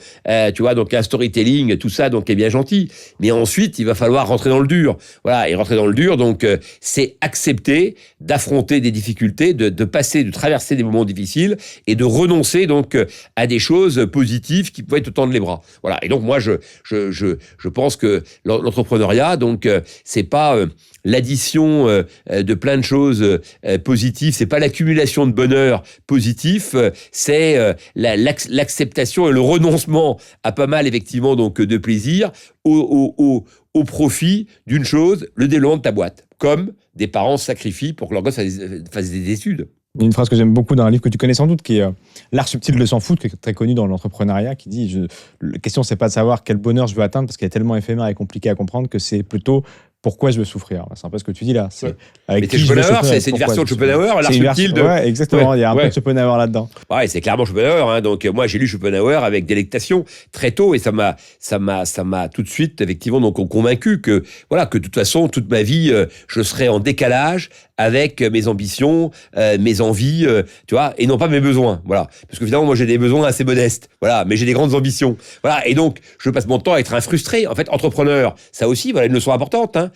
tu vois, donc un storytelling, tout ça, donc est bien gentil. Mais ensuite, il va falloir rentrer dans le dur. Voilà, et rentrer dans le dur, donc c'est accepter d'affronter des difficultés, de passer, de traverser des moments difficiles et de renoncer donc à des choses positives qui peuvent te tendre les bras. Voilà. Et donc moi, je pense que l'entrepreneuriat, donc c'est pas l'addition de plein de choses positives, c'est pas l'accumulation de bonheur positif, c'est l'acceptation et le renoncement à pas mal effectivement donc de plaisir au profit d'une chose, le développement de ta boîte, comme des parents sacrifient pour que leur gosse fasse des études. Il y a une phrase que j'aime beaucoup dans un livre que tu connais sans doute, qui est L'art subtil de s'en foutre, qui est très connu dans l'entrepreneuriat, qui dit la question, c'est pas de savoir quel bonheur je veux atteindre, parce qu'il est tellement éphémère et compliqué à comprendre que c'est plutôt pourquoi je veux souffrir. C'est un peu ce que tu dis là. C'est avec qui je veux souffrir, c'est une version de Schopenhauer, l'art subtil de... Ouais, exactement, il y a un peu de Schopenhauer là-dedans. Ouais, c'est clairement Schopenhauer. Hein. Donc moi, j'ai lu Schopenhauer avec délectation très tôt et ça m'a tout de suite effectivement donc convaincu que voilà que de toute façon toute ma vie je serais en décalage avec mes ambitions, mes envies, tu vois, et non pas mes besoins. Voilà, parce que finalement moi j'ai des besoins assez modestes. Voilà, mais j'ai des grandes ambitions. Voilà, et donc je passe mon temps à être un frustré. En fait, entrepreneur, ça aussi, voilà une leçon importante. Hein.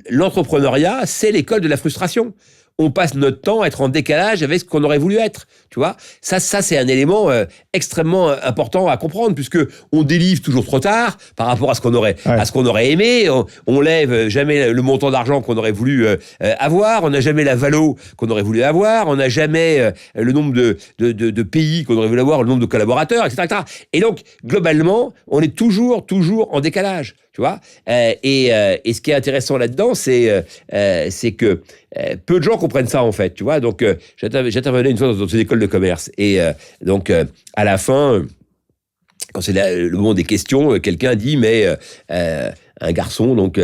L'entrepreneuriat, c'est l'école de la frustration. On passe notre temps à être en décalage avec ce qu'on aurait voulu être, tu vois. Ça c'est un élément extrêmement important à comprendre, puisque on délivre toujours trop tard par rapport à ce qu'on aurait, à ce qu'on aurait aimé. On lève jamais le montant d'argent qu'on aurait voulu avoir. On n'a jamais la valo qu'on aurait voulu avoir. On n'a jamais le nombre de pays qu'on aurait voulu avoir, le nombre de collaborateurs, etc., etc. Et donc globalement, on est toujours en décalage. Tu vois, et ce qui est intéressant là-dedans, c'est que peu de gens comprennent ça en fait. Tu vois, donc j'intervenais une fois dans une école de commerce et donc à la fin, quand c'est le moment des questions, quelqu'un dit un garçon donc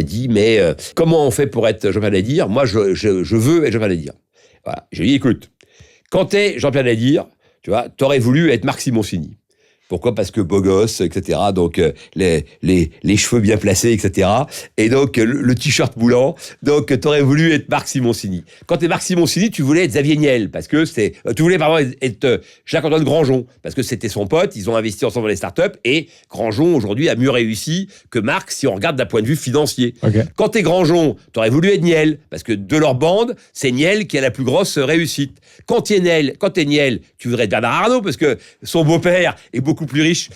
dit comment on fait pour être Jean-Pierre Nadir? Moi, je veux être Jean-Pierre Nadir. Voilà, je lui dis écoute, quand t'es Jean-Pierre Nadir, tu vois, t'aurais voulu être Marc Simoncini. Pourquoi? Parce que beau gosse, etc. Donc les cheveux bien placés, etc. Et donc le t-shirt moulant. Donc t'aurais voulu être Marc Simoncini. Quand t'es Marc Simoncini, tu voulais être Xavier Niel parce que tu voulais pardon être Jacques-Antoine Grandjean parce que c'était son pote. Ils ont investi ensemble dans les startups et Grandjean aujourd'hui a mieux réussi que Marc si on regarde d'un point de vue financier. Okay. Quand t'es Grandjean, t'aurais voulu être Niel parce que de leur bande, c'est Niel qui a la plus grosse réussite. Quand t'es Niel, tu voudrais être Bernard Arnault parce que son beau-père est beaucoup plus riche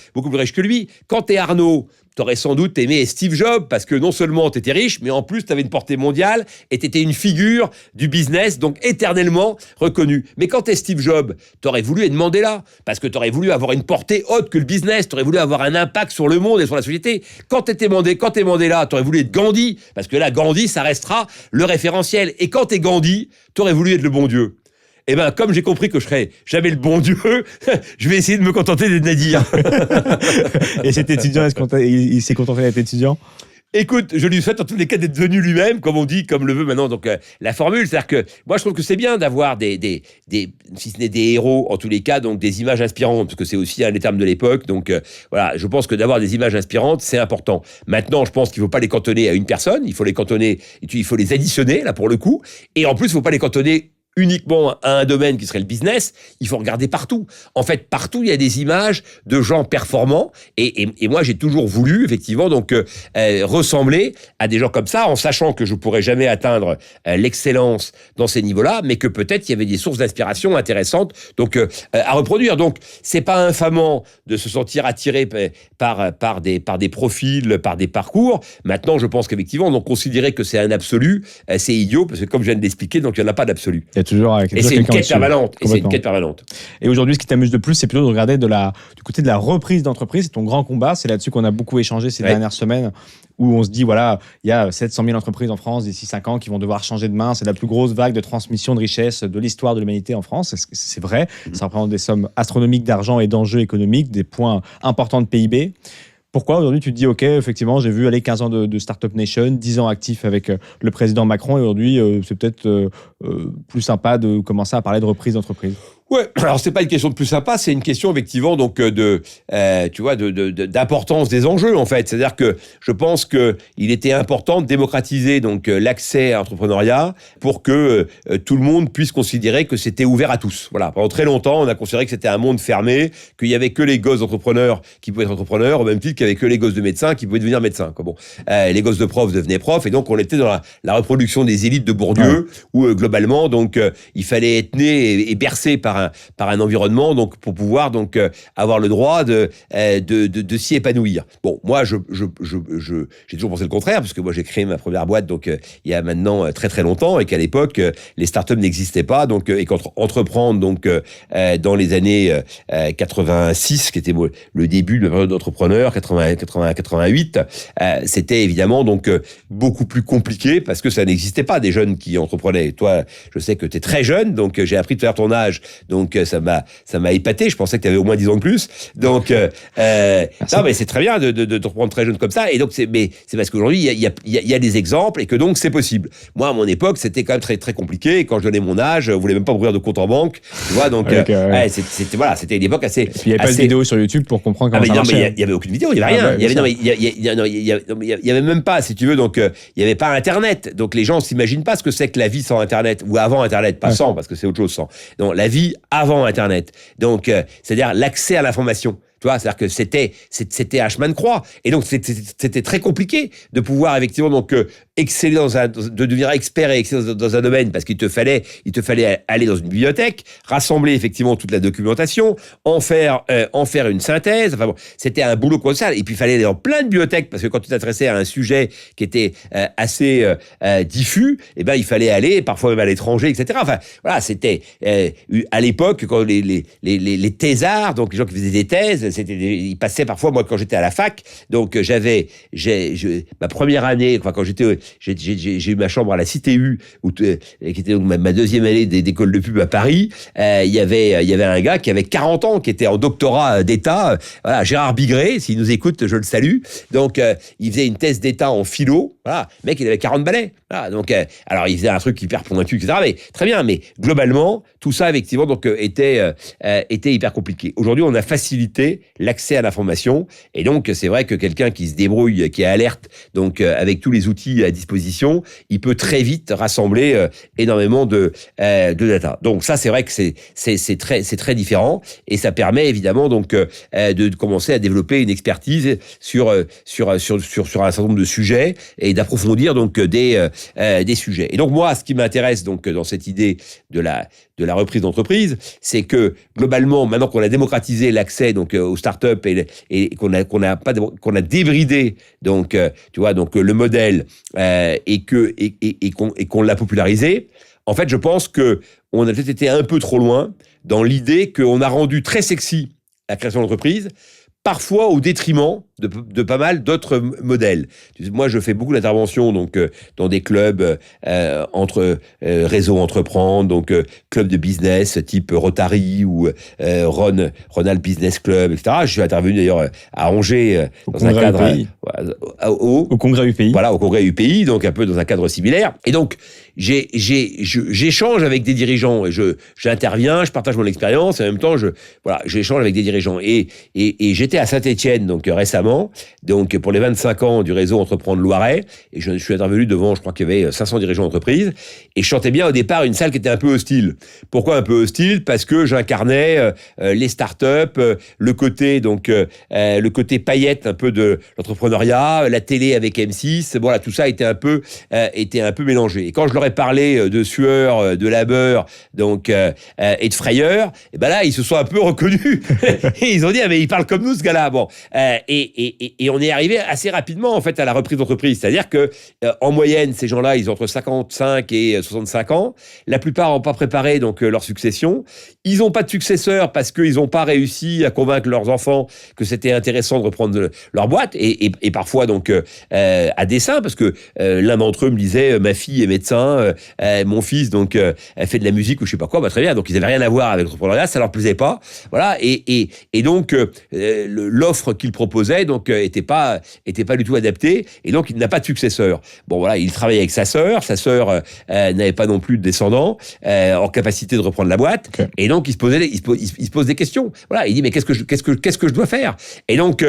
que lui. Quand t'es Arnaud, t'aurais sans doute aimé Steve Jobs parce que non seulement t'étais riche, mais en plus t'avais une portée mondiale et t'étais une figure du business, donc éternellement reconnue. Mais quand t'es Steve Jobs, t'aurais voulu être Mandela parce que t'aurais voulu avoir une portée haute que le business, t'aurais voulu avoir un impact sur le monde et sur la société. Quand t'es Mandela, t'aurais voulu être Gandhi parce que là, Gandhi, ça restera le référentiel. Et quand t'es Gandhi, t'aurais voulu être le bon Dieu. Eh ben, comme j'ai compris que je serais jamais le bon Dieu, je vais essayer de me contenter d'être Nadir. Et cet étudiant, il s'est contenté d'être étudiant? Écoute, je lui souhaite en tous les cas d'être devenu lui-même, comme on dit, comme le veut maintenant donc la formule. C'est-à-dire que moi, je trouve que c'est bien d'avoir si ce n'est des héros, en tous les cas, donc des images inspirantes, parce que c'est aussi les termes de l'époque. Donc voilà, je pense que d'avoir des images inspirantes, c'est important. Maintenant, je pense qu'il ne faut pas les cantonner à une personne. Il faut les cantonner, il faut les additionner là pour le coup. Et en plus, il ne faut pas les cantonner uniquement à un domaine qui serait le business, il faut regarder partout. En fait, partout, il y a des images de gens performants et moi, j'ai toujours voulu, effectivement, donc ressembler à des gens comme ça, en sachant que je pourrais jamais atteindre l'excellence dans ces niveaux-là, mais que peut-être il y avait des sources d'inspiration intéressantes donc à reproduire. Donc, c'est pas infamant de se sentir attiré par des profils, par des parcours. Maintenant, je pense qu'effectivement, donc considérer que c'est un absolu, c'est idiot, parce que comme je viens de l'expliquer, donc il n'y en a pas d'absolu. Et c'est une quête permanente. Et c'est une quête permanente. Et aujourd'hui, ce qui t'amuse de plus, c'est plutôt de regarder du côté de la reprise d'entreprise. C'est ton grand combat. C'est là-dessus qu'on a beaucoup échangé ces dernières semaines, où on se dit, voilà, il y a 700 000 entreprises en France d'ici 5 ans qui vont devoir changer de main. C'est la plus grosse vague de transmission de richesse de l'histoire de l'humanité en France. C'est vrai. Ça représente des sommes astronomiques d'argent et d'enjeux économiques, des points importants de PIB. Pourquoi aujourd'hui tu te dis, ok, effectivement, j'ai vu aller 15 ans de Startup Nation, 10 ans actif avec le président Macron, et aujourd'hui, c'est peut-être plus sympa de commencer à parler de reprise d'entreprise. Ouais, alors c'est pas une question de plus sympa, c'est une question effectivement donc d'importance des enjeux en fait. C'est-à-dire que je pense que il était important de démocratiser donc l'accès à l'entrepreneuriat pour que tout le monde puisse considérer que c'était ouvert à tous. Voilà, pendant très longtemps, on a considéré que c'était un monde fermé, qu'il y avait que les gosses d'entrepreneurs qui pouvaient être entrepreneurs, au même titre qu'il y avait que les gosses de médecins qui pouvaient devenir médecins. Bon, les gosses de profs devenaient profs, et donc on était dans la reproduction des élites de Bourdieu, où globalement donc il fallait être né et bercé par un environnement donc pour pouvoir donc avoir le droit de s'y épanouir. Bon, moi j'ai toujours pensé le contraire, parce que moi j'ai créé ma première boîte donc il y a maintenant très très longtemps, et qu'à l'époque les startups n'existaient pas, donc et qu'entreprendre donc dans les années 86, qui était le début de ma période d'entrepreneur, 88, c'était évidemment donc beaucoup plus compliqué, parce que ça n'existait pas des jeunes qui entreprenaient. Toi, je sais que tu es très jeune, donc j'ai appris de faire ton âge, donc ça m'a épaté. Je pensais que tu avais au moins 10 ans de plus. Donc, non, mais c'est très bien de te reprendre très jeune comme ça. Et donc, c'est parce qu'aujourd'hui, il y a des exemples, et que donc, c'est possible. Moi, à mon époque, c'était quand même très, très compliqué. Et quand je donnais mon âge, je voulais même pas ouvrir de compte en banque. Tu vois, donc, c'était une époque assez. Et puis, il n'y avait pas de vidéo sur YouTube pour comprendre comment ça marchait. Il y avait aucune vidéo, il y avait rien. Il y avait même pas, si tu veux, donc, il y avait pas Internet. Donc, les gens s'imaginent pas ce que c'est que la vie sans Internet, ou avant Internet, pas sans, parce que c'est autre chose sans. Donc, la vie avant Internet. Donc, c'est-à-dire l'accès à l'information. Tu vois, c'est-à-dire que c'était un chemin de croix. Et donc, c'était très compliqué de pouvoir, effectivement, donc, exceller de devenir expert et exceller dans un domaine, parce qu'il te fallait aller dans une bibliothèque, rassembler, effectivement, toute la documentation, en faire une synthèse. Enfin bon, c'était un boulot colossal. Et puis, il fallait aller dans plein de bibliothèques, parce que quand tu t'adressais à un sujet qui était assez diffus, eh ben, il fallait aller, parfois même à l'étranger, etc. Enfin, voilà, c'était, à l'époque, quand les thésards, donc les gens qui faisaient des thèses, ils passaient parfois, moi, quand j'étais à la fac, donc ma première année, enfin, quand j'ai eu ma chambre à la CTU, qui était donc ma deuxième année d'école de pub à Paris, il y avait un gars qui avait 40 ans, qui était en doctorat d'État, voilà, Gérard Bigré, s'il nous écoute, je le salue. Donc, il faisait une thèse d'État en philo, voilà, le mec, il avait 40 balais. Voilà, donc, alors, il faisait un truc hyper pointu, etc., mais très bien, mais globalement, tout ça, effectivement, donc, était hyper compliqué. Aujourd'hui, on a facilité l'accès à l'information, et donc c'est vrai que quelqu'un qui se débrouille, qui est alerte, donc avec tous les outils à disposition, il peut très vite rassembler énormément de data. Donc ça, c'est vrai que c'est très différent, et ça permet évidemment donc de commencer à développer une expertise sur un certain nombre de sujets, et d'approfondir donc des sujets. Et donc moi, ce qui m'intéresse donc dans cette idée de la reprise d'entreprise, c'est que globalement, maintenant qu'on a démocratisé l'accès donc aux startups et qu'on a débridé donc tu vois donc le modèle et qu'on l'a popularisé, en fait, je pense que on a peut-être été un peu trop loin dans l'idée qu'on a rendu très sexy la création d'entreprise, parfois au détriment de pas mal d'autres modèles. Moi, je fais beaucoup d'interventions donc dans des clubs entre réseaux entreprendre, donc clubs de business type Rotary ou Rhône-Alpes Business Club, etc. Je suis intervenu d'ailleurs à Angers dans un cadre Au congrès UPI. Voilà, au congrès UPI, donc un peu dans un cadre similaire. Et donc, j'échange avec des dirigeants, et j'interviens, je partage mon expérience, et en même temps, j'échange avec des dirigeants. Et j'étais à Saint-Étienne, donc récemment, donc pour les 25 ans du réseau Entreprendre Loiret, et je suis intervenu devant, je crois qu'il y avait 500 dirigeants d'entreprise, et je chantais bien au départ une salle qui était un peu hostile. Pourquoi un peu hostile? Parce que j'incarnais les startups, le côté paillette un peu de l'entrepreneuriat, la télé avec M6, voilà, tout ça était un peu mélangé. Et quand je leur ai parlé de sueur, de labeur, donc et de frayeur, et ben là ils se sont un peu reconnus et ils ont dit ah mais il parle comme nous ce gars-là. Bon, et on est arrivé assez rapidement en fait à la reprise d'entreprise, c'est-à-dire que en moyenne ces gens-là ils ont entre 55 et 65 ans, la plupart n'ont pas préparé donc leur succession, ils n'ont pas de successeurs parce qu'ils n'ont pas réussi à convaincre leurs enfants que c'était intéressant de reprendre leur boîte et parfois donc à dessein parce que l'un d'entre eux me disait ma fille est médecin, mon fils donc elle fait de la musique ou je sais pas quoi, bah très bien, donc ils avaient rien à voir avec l'entrepreneuriat, ça leur plaisait pas, voilà, et donc l'offre qu'il proposait donc était pas du tout adaptée et donc il n'a pas de successeur. Bon voilà, il travaillait avec sa sœur n'avait pas non plus de descendants en capacité de reprendre la boîte, okay. Et donc il se pose des questions. Voilà, il dit mais qu'est-ce que je dois faire? Et donc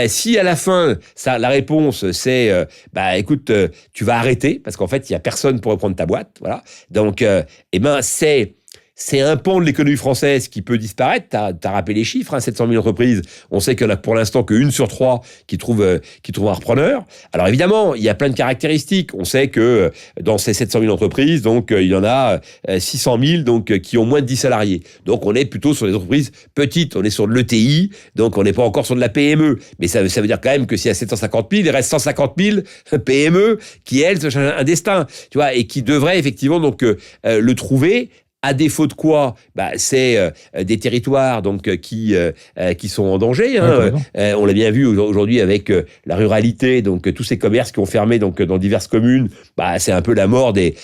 si à la fin la réponse c'est bah écoute tu vas arrêter parce qu'en fait il y a personne pour reprendre ta boîte, voilà. Donc c'est un pan de l'économie française qui peut disparaître. T'as rappelé les chiffres, hein, 700 000 entreprises. On sait qu'il y en a pour l'instant qu'une sur trois qui trouve un repreneur. Alors évidemment, il y a plein de caractéristiques. On sait que dans ces 700 000 entreprises, donc il y en a 600 000 donc qui ont moins de 10 salariés. Donc on est plutôt sur des entreprises petites. On est sur de l'ETI, donc on n'est pas encore sur de la PME. Mais ça veut dire quand même que s'il y a 750 000, il reste 150 000 PME qui elles se cherchent un destin, tu vois, et qui devraient effectivement donc le trouver. À défaut de quoi, bah, c'est des territoires donc qui sont en danger. Hein. On l'a bien vu aujourd'hui avec la ruralité, donc tous ces commerces qui ont fermé donc dans diverses communes. Bah, c'est un peu la mort des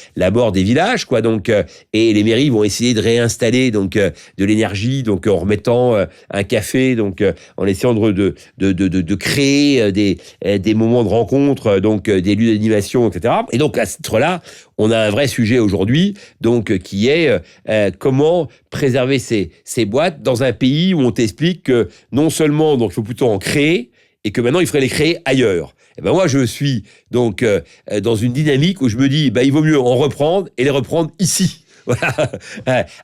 villages, quoi. Donc et les mairies vont essayer de réinstaller donc de l'énergie, donc en remettant un café, donc en essayant de créer des moments de rencontre, donc des lieux d'animation, etc. Et donc à ce titre-là, on a un vrai sujet aujourd'hui, donc qui est comment préserver ces boîtes dans un pays où on t'explique que non seulement donc il faut plutôt en créer et que maintenant il faudrait les créer ailleurs. Et ben moi je suis donc dans une dynamique où je me dis bah il vaut mieux en reprendre et les reprendre ici. Voilà.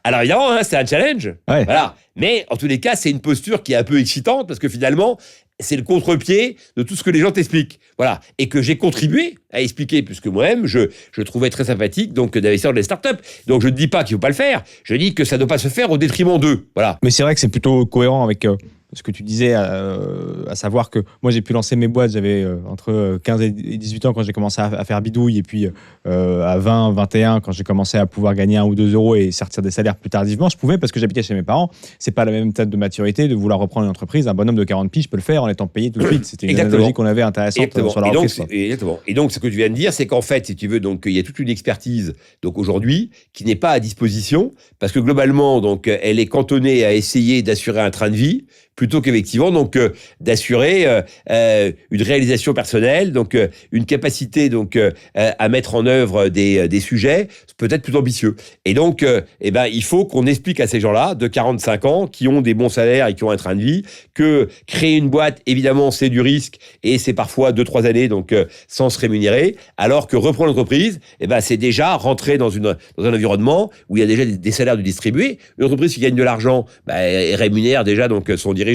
Alors évidemment hein, c'est un challenge. Ouais. Voilà. Mais en tous les cas c'est une posture qui est un peu excitante parce que finalement c'est le contre-pied de tout ce que les gens t'expliquent. Voilà. Et que j'ai contribué à expliquer, puisque moi-même, je trouvais très sympathique donc d'investir dans les startups. Donc je ne dis pas qu'il ne faut pas le faire, je dis que ça ne doit pas se faire au détriment d'eux. Voilà. Mais c'est vrai que c'est plutôt cohérent avec ce que tu disais, à savoir que moi j'ai pu lancer mes boîtes, j'avais entre 15 et 18 ans quand j'ai commencé à faire bidouille, et puis à 20, 21 quand j'ai commencé à pouvoir gagner 1 ou 2 euros et sortir des salaires plus tardivement, je pouvais parce que j'habitais chez mes parents. C'est pas la même étape de maturité de vouloir reprendre une entreprise. Un bonhomme de 40 piges peut le faire en étant payé tout de suite. C'était une analogie qu'on avait intéressante sur la reprise. Exactement. Et donc ce que tu viens de dire, c'est qu'en fait, si tu veux, donc il y a toute une expertise donc aujourd'hui qui n'est pas à disposition parce que globalement donc elle est cantonnée à essayer d'assurer un train de vie plutôt qu'effectivement donc d'assurer une réalisation personnelle, donc une capacité donc à mettre en œuvre des sujets peut-être plus ambitieux. Et donc eh ben il faut qu'on explique à ces gens-là de 45 ans qui ont des bons salaires et qui ont un train de vie que créer une boîte évidemment c'est du risque et c'est parfois 2-3 années donc sans se rémunérer, alors que reprendre l'entreprise eh ben c'est déjà rentrer dans un environnement où il y a déjà des salaires de distribuer. Une entreprise qui gagne de l'argent elle rémunère déjà donc son dirigeant.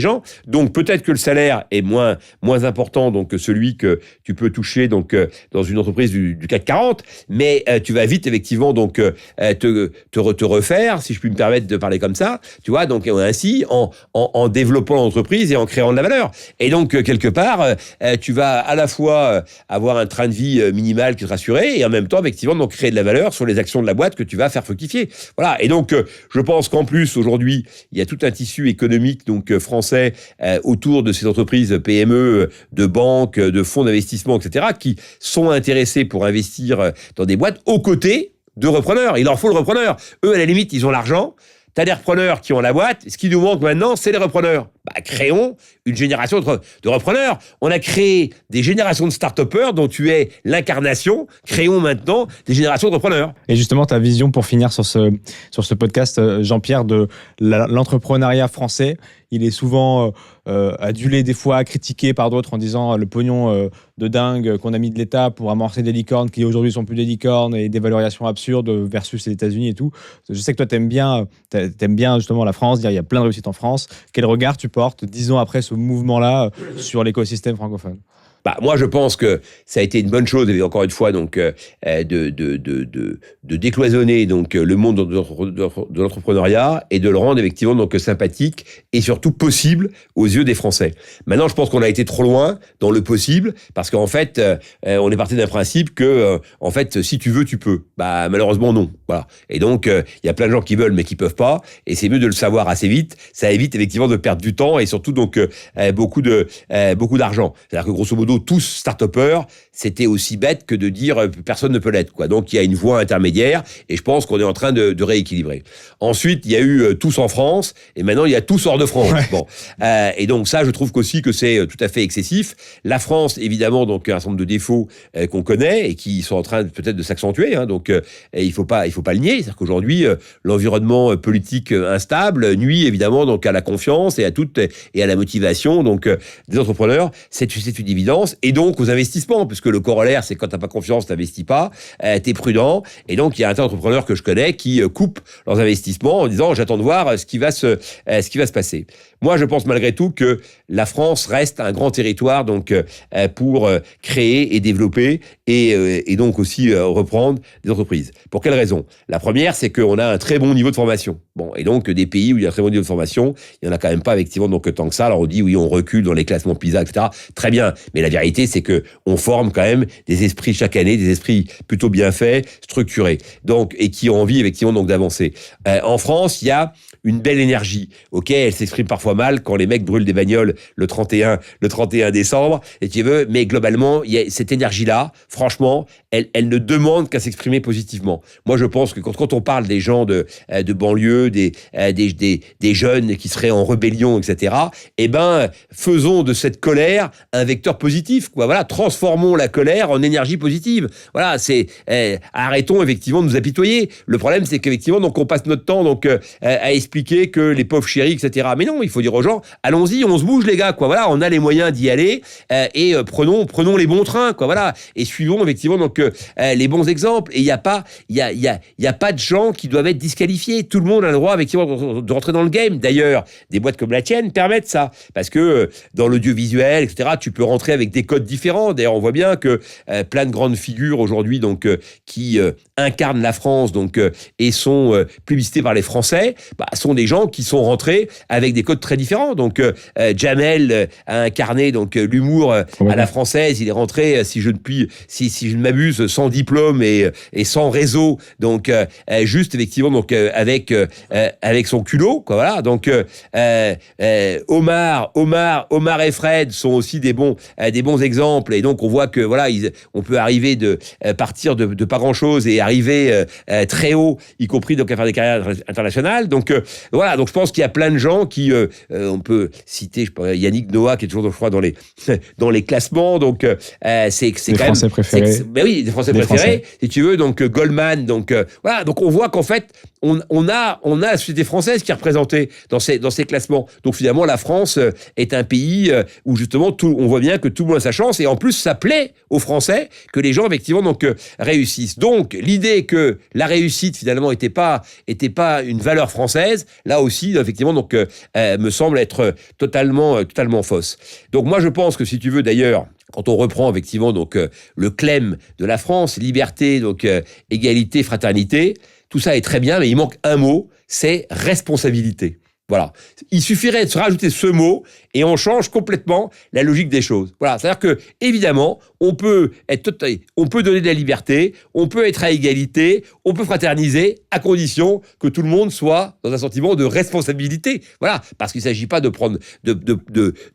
Donc peut-être que le salaire est moins important donc que celui que tu peux toucher donc dans une entreprise du CAC 40, mais tu vas vite effectivement donc te refaire, si je puis me permettre de parler comme ça, tu vois, donc ainsi en développant l'entreprise et en créant de la valeur. Et donc quelque part tu vas à la fois avoir un train de vie minimal qui te rassuré et en même temps effectivement donc créer de la valeur sur les actions de la boîte que tu vas faire fructifier. Voilà. Et donc je pense qu'en plus aujourd'hui il y a tout un tissu économique donc français autour de ces entreprises PME, de banques, de fonds d'investissement, etc., qui sont intéressés pour investir dans des boîtes aux côtés de repreneurs. Il leur faut le repreneur. Eux, à la limite, ils ont l'argent. T'as des repreneurs qui ont la boîte. Ce qui nous manque maintenant, c'est les repreneurs. créons une génération de repreneurs. On a créé des générations de start-upers dont tu es l'incarnation. Créons maintenant des générations de repreneurs. Et justement, ta vision pour finir sur ce podcast, Jean-Pierre, de l'entrepreneuriat français, il est souvent adulé des fois, critiqué par d'autres en disant le pognon de dingue qu'on a mis de l'État pour amorcer des licornes qui aujourd'hui sont plus des licornes et des valorisations absurdes versus les États-Unis et tout. Je sais que toi, t'aimes bien justement la France, dire il y a plein de réussites en France. Quel regard tu portes 10 ans après ce mouvement-là sur l'écosystème francophone? Moi, je pense que ça a été une bonne chose, et encore une fois, donc, de décloisonner donc le monde de l'entrepreneuriat et de le rendre effectivement donc sympathique et surtout possible aux yeux des Français. Maintenant, je pense qu'on a été trop loin dans le possible parce qu'en fait, on est parti d'un principe que, en fait, si tu veux, tu peux. Malheureusement, non. Voilà. Et donc, il y a plein de gens qui veulent mais qui peuvent pas, et c'est mieux de le savoir assez vite. Ça évite effectivement de perdre du temps et surtout donc beaucoup d'argent. C'est-à-dire que grosso modo, tous start-upers, c'était aussi bête que de dire personne ne peut l'être, quoi. Donc il y a une voie intermédiaire et je pense qu'on est en train de rééquilibrer. Ensuite, il y a eu tous en France et maintenant il y a tous hors de France. Ouais. Bon, et donc ça, je trouve qu'aussi que c'est tout à fait excessif. La France, évidemment, donc un certain nombre de défauts qu'on connaît et qui sont en train peut-être de s'accentuer. Donc il faut pas le nier. C'est-à-dire qu'aujourd'hui, l'environnement politique instable nuit évidemment donc à la confiance et à la motivation donc des entrepreneurs. C'est une évidence. Et donc aux investissements, puisque le corollaire, c'est quand t'as pas confiance, t'investis pas, t'es prudent. Et donc il y a un tas d'entrepreneurs que je connais qui coupent leurs investissements en disant j'attends de voir ce qui va se passer. Moi, je pense malgré tout que la France reste un grand territoire donc pour créer et développer et donc aussi reprendre des entreprises. Pour quelle raison? La première, c'est qu'on a un très bon niveau de formation. Bon, et donc des pays où il y a un très bon niveau de formation, il y en a quand même pas effectivement donc tant que ça. Alors on dit oui, on recule dans les classements PISA, etc. Très bien, mais la vérité, c'est que on forme quand même des esprits chaque année, des esprits plutôt bien faits, structurés, donc et qui ont envie effectivement donc d'avancer. En France, il y a une belle énergie. Ok, elle s'exprime parfois mal quand les mecs brûlent des bagnoles le 31 décembre, et tu veux, mais globalement, il y a cette énergie-là. Franchement, elle ne demande qu'à s'exprimer positivement. Moi, je pense que quand on parle des gens de banlieue, des jeunes qui seraient en rébellion, etc. Faisons de cette colère un vecteur positif, quoi. Voilà, transformons la colère en énergie positive. Voilà, arrêtons effectivement de nous apitoyer. Le problème, c'est qu'effectivement, donc on passe notre temps donc à expliquer que les pauvres chéris, etc. Mais non, il faut dire aux gens, allons-y, on se bouge les gars, quoi. Voilà, on a les moyens d'y aller et prenons les bons trains, quoi. Voilà, et suivons effectivement donc les bons exemples. Et il y a pas de gens qui doivent être disqualifiés. Tout le monde a le droit effectivement de rentrer dans le game. D'ailleurs, des boîtes comme la tienne permettent ça, parce que dans l'audiovisuel, etc. Tu peux rentrer avec des codes différents. D'ailleurs, on voit bien que plein de grandes figures aujourd'hui donc qui incarnent la France donc et sont publicités par les Français, sont des gens qui sont rentrés avec des codes très différents. Donc Jamel a incarné donc l'humour à la française. Il est rentré, si je ne m'abuse, sans diplôme et sans réseau. Donc juste effectivement donc avec son culot, quoi. Voilà. Donc Omar et Fred sont aussi des bons exemples, et donc on voit que voilà, on peut arriver de partir de pas grand chose et arriver très haut, y compris donc à faire des carrières internationales. Donc voilà, donc je pense qu'il y a plein de gens qui on peut citer, Yannick Noah qui est toujours, je crois, dans les classements. Donc c'est quand même Français préférés. Oui, des Français préférés, si tu veux. Donc Goldman. Donc voilà, donc on voit qu'en fait on a la société française qui est représentée dans ces classements. Donc finalement, la France est un pays où justement on voit bien que tout le monde a sa chance, et en plus ça plaît aux Français que les gens effectivement donc réussissent. Donc l'idée que la réussite finalement était pas une valeur française, là aussi effectivement donc me semble être totalement fausse. Donc moi je pense que, si tu veux, d'ailleurs, quand on reprend effectivement donc le clem de la France, liberté, donc égalité, fraternité, tout ça est très bien, mais il manque un mot, c'est responsabilité. Voilà. Il suffirait de se rajouter ce mot et on change complètement la logique des choses. Voilà. C'est-à-dire que, évidemment, on peut donner de la liberté, on peut être à égalité, on peut fraterniser à condition que tout le monde soit dans un sentiment de responsabilité. Voilà, parce qu'il ne s'agit pas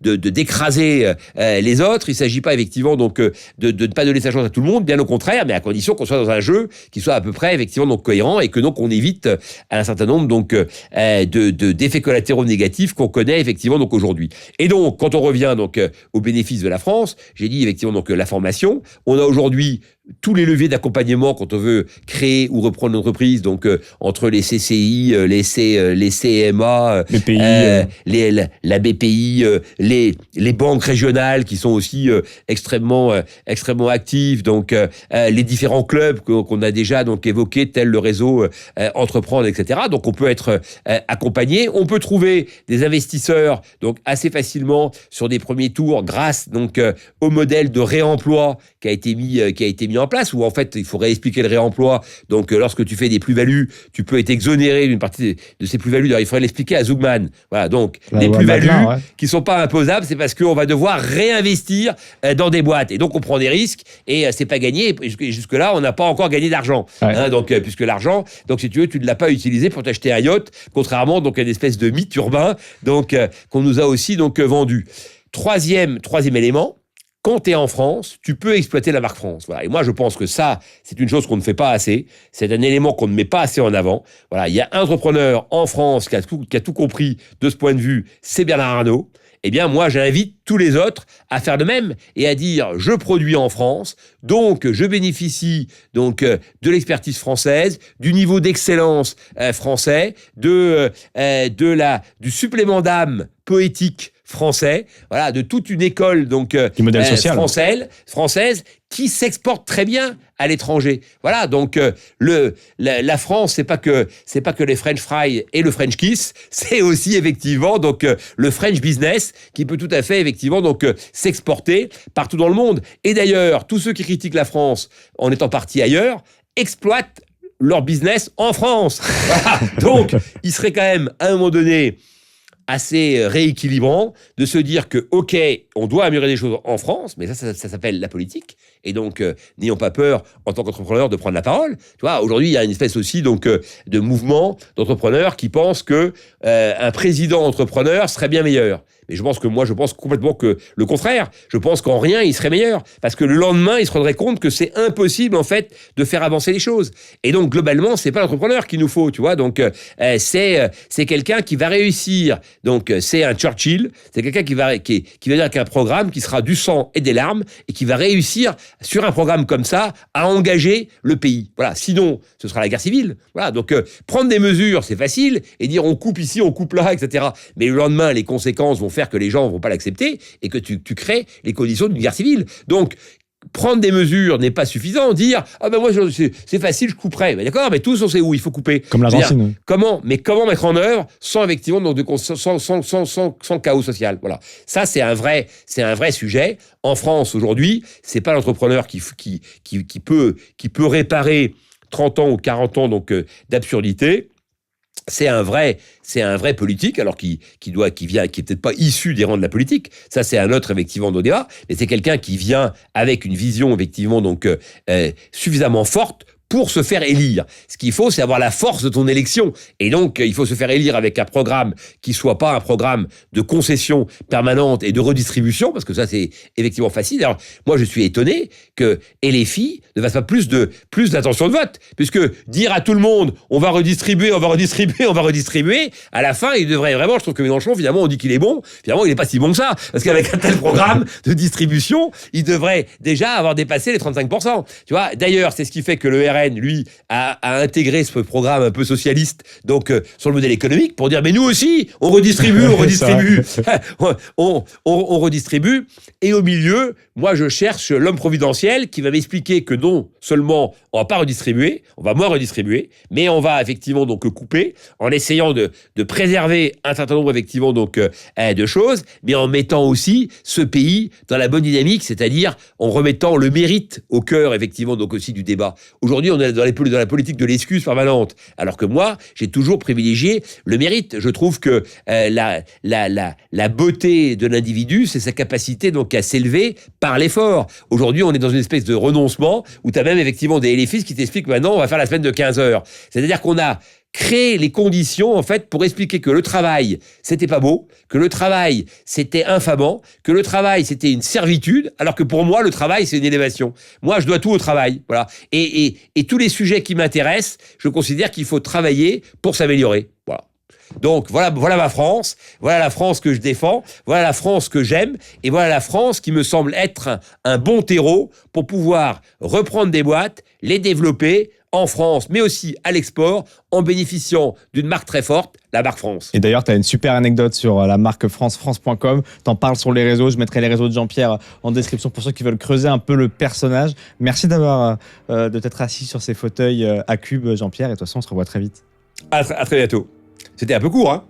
d'écraser les autres, il ne s'agit pas effectivement donc de ne pas donner sa chance à tout le monde, bien au contraire, mais à condition qu'on soit dans un jeu qui soit à peu près effectivement donc cohérent et que donc on évite un certain nombre donc d'effets collatéraux négatifs qu'on connaît effectivement donc aujourd'hui. Et donc quand on revient donc aux bénéfices de la France, j'ai dit effectivement donc la formation, on a aujourd'hui tous les leviers d'accompagnement quand on veut créer ou reprendre une entreprise, donc entre les CCI, les CMA, BPI, la BPI, les banques régionales qui sont aussi extrêmement actives, donc les différents clubs qu'on a déjà donc évoqués, tels le réseau Entreprendre, etc. Donc on peut être accompagné, on peut trouver des investisseurs donc assez facilement sur des premiers tours grâce donc au modèle de réemploi qui a été mis en place, où en fait il faut réexpliquer le réemploi. Donc lorsque tu fais des plus-values, tu peux être exonéré d'une partie de ces plus-values. D'ailleurs, il faudrait l'expliquer à Zugman. Voilà, donc les plus-values qui sont pas imposables, c'est parce qu'on va devoir réinvestir dans des boîtes. Et donc on prend des risques et c'est pas gagné. Et jusque-là, on n'a pas encore gagné d'argent. Hein, donc puisque l'argent, donc si tu veux, tu ne l'as pas utilisé pour t'acheter un yacht, contrairement donc à une espèce de mythe urbain donc qu'on nous a aussi donc vendu. Troisième élément. Quand tu es en France, tu peux exploiter la marque France. Voilà. Et moi, je pense que ça, c'est une chose qu'on ne fait pas assez. C'est un élément qu'on ne met pas assez en avant. Voilà. Il y a un entrepreneur en France qui a tout compris de ce point de vue, c'est Bernard Arnault. Eh bien, moi, j'invite tous les autres à faire de même et à dire je produis en France, donc je bénéficie donc de l'expertise française, du niveau d'excellence français, du supplément d'âme poétique français, voilà, de toute une école donc du modèle social française qui s'exporte très bien à l'étranger. Voilà, donc la France, c'est pas que les French fries et le French kiss, c'est aussi effectivement donc le French business qui peut tout à fait effectivement donc s'exporter partout dans le monde. Et d'ailleurs, tous ceux qui critiquent la France en étant partis ailleurs exploitent leur business en France. Voilà. Donc, il serait quand même à un moment donné assez rééquilibrant de se dire que, OK, on doit améliorer des choses en France, mais ça s'appelle la politique. Et donc, n'ayons pas peur, en tant qu'entrepreneur, de prendre la parole. Tu vois, aujourd'hui, il y a une espèce aussi donc de mouvement d'entrepreneurs qui pensent que un président entrepreneur serait bien meilleur. Mais je pense complètement que le contraire. Je pense qu'en rien, il serait meilleur. Parce que le lendemain, il se rendrait compte que c'est impossible, en fait, de faire avancer les choses. Et donc, globalement, c'est pas l'entrepreneur qu'il nous faut, tu vois. Donc, c'est quelqu'un qui va réussir. Donc, c'est un Churchill. C'est quelqu'un qui va dire avec un programme qui sera du sang et des larmes et qui va réussir, sur un programme comme ça, à engager le pays. Voilà. Sinon, ce sera la guerre civile. Voilà. Donc, prendre des mesures, c'est facile. Et dire on coupe ici, on coupe là, etc. Mais le lendemain, les conséquences vont faire que les gens ne vont pas l'accepter et que tu crées les conditions d'une guerre civile. Donc, prendre des mesures n'est pas suffisant. Dire ah ben moi c'est facile, je couperai. Ben d'accord, mais tous on sait où il faut couper. Comme l'Argentine. Comment mettre en œuvre sans effectivement donc sans chaos social. Voilà. Ça c'est un vrai sujet. En France aujourd'hui, c'est pas l'entrepreneur qui peut réparer 30 ans ou 40 ans donc d'absurdité. C'est un vrai politique, alors qui est peut-être pas issu des rangs de la politique. Ça, c'est un autre, effectivement, de débat. Mais c'est quelqu'un qui vient avec une vision, effectivement, donc, suffisamment forte pour se faire élire. Ce qu'il faut, c'est avoir la force de ton élection. Et donc, il faut se faire élire avec un programme qui soit pas un programme de concession permanente et de redistribution, parce que ça, c'est effectivement facile. Alors, moi, je suis étonné que LFI ne fasse pas plus d'attention de vote, puisque dire à tout le monde, on va redistribuer, à la fin, il devrait vraiment, je trouve que Mélenchon, finalement, on dit qu'il est bon, finalement, il n'est pas si bon que ça, parce qu'avec un tel programme de distribution, il devrait déjà avoir dépassé les 35%. Tu vois, d'ailleurs, c'est ce qui fait que le RN, lui, a intégré ce programme un peu socialiste, donc sur le modèle économique, pour dire mais nous aussi, on redistribue, on redistribue. Et au milieu, moi, je cherche l'homme providentiel qui va m'expliquer que non seulement on va pas redistribuer, on va moins redistribuer, mais on va effectivement donc couper en essayant de préserver un certain nombre effectivement donc de choses, mais en mettant aussi ce pays dans la bonne dynamique, c'est-à-dire en remettant le mérite au cœur effectivement donc aussi du débat. Aujourd'hui, aujourd'hui, on est dans la politique de l'excuse permanente. Alors que moi, j'ai toujours privilégié le mérite. Je trouve que la beauté de l'individu, c'est sa capacité donc à s'élever par l'effort. Aujourd'hui, on est dans une espèce de renoncement où tu as même effectivement des élèves qui t'expliquent maintenant, on va faire la semaine de 15 heures. C'est-à-dire qu'on a créé les conditions, en fait, pour expliquer que le travail, c'était pas beau, que le travail, c'était infamant, que le travail, c'était une servitude, alors que pour moi, le travail, c'est une élévation. Moi, je dois tout au travail. Voilà. Et tous les sujets qui m'intéressent, je considère qu'il faut travailler pour s'améliorer. Voilà. Donc, voilà ma France, voilà la France que je défends, voilà la France que j'aime, et voilà la France qui me semble être un bon terreau pour pouvoir reprendre des boîtes, les développer en France, mais aussi à l'export, en bénéficiant d'une marque très forte, la marque France. Et d'ailleurs, tu as une super anecdote sur la marque france.com. Tu en parles sur les réseaux. Je mettrai les réseaux de Jean-Pierre en description pour ceux qui veulent creuser un peu le personnage. Merci de t'être assis sur ces fauteuils à cube, Jean-Pierre. Et de toute façon, on se revoit très vite. À très bientôt. C'était un peu court, hein.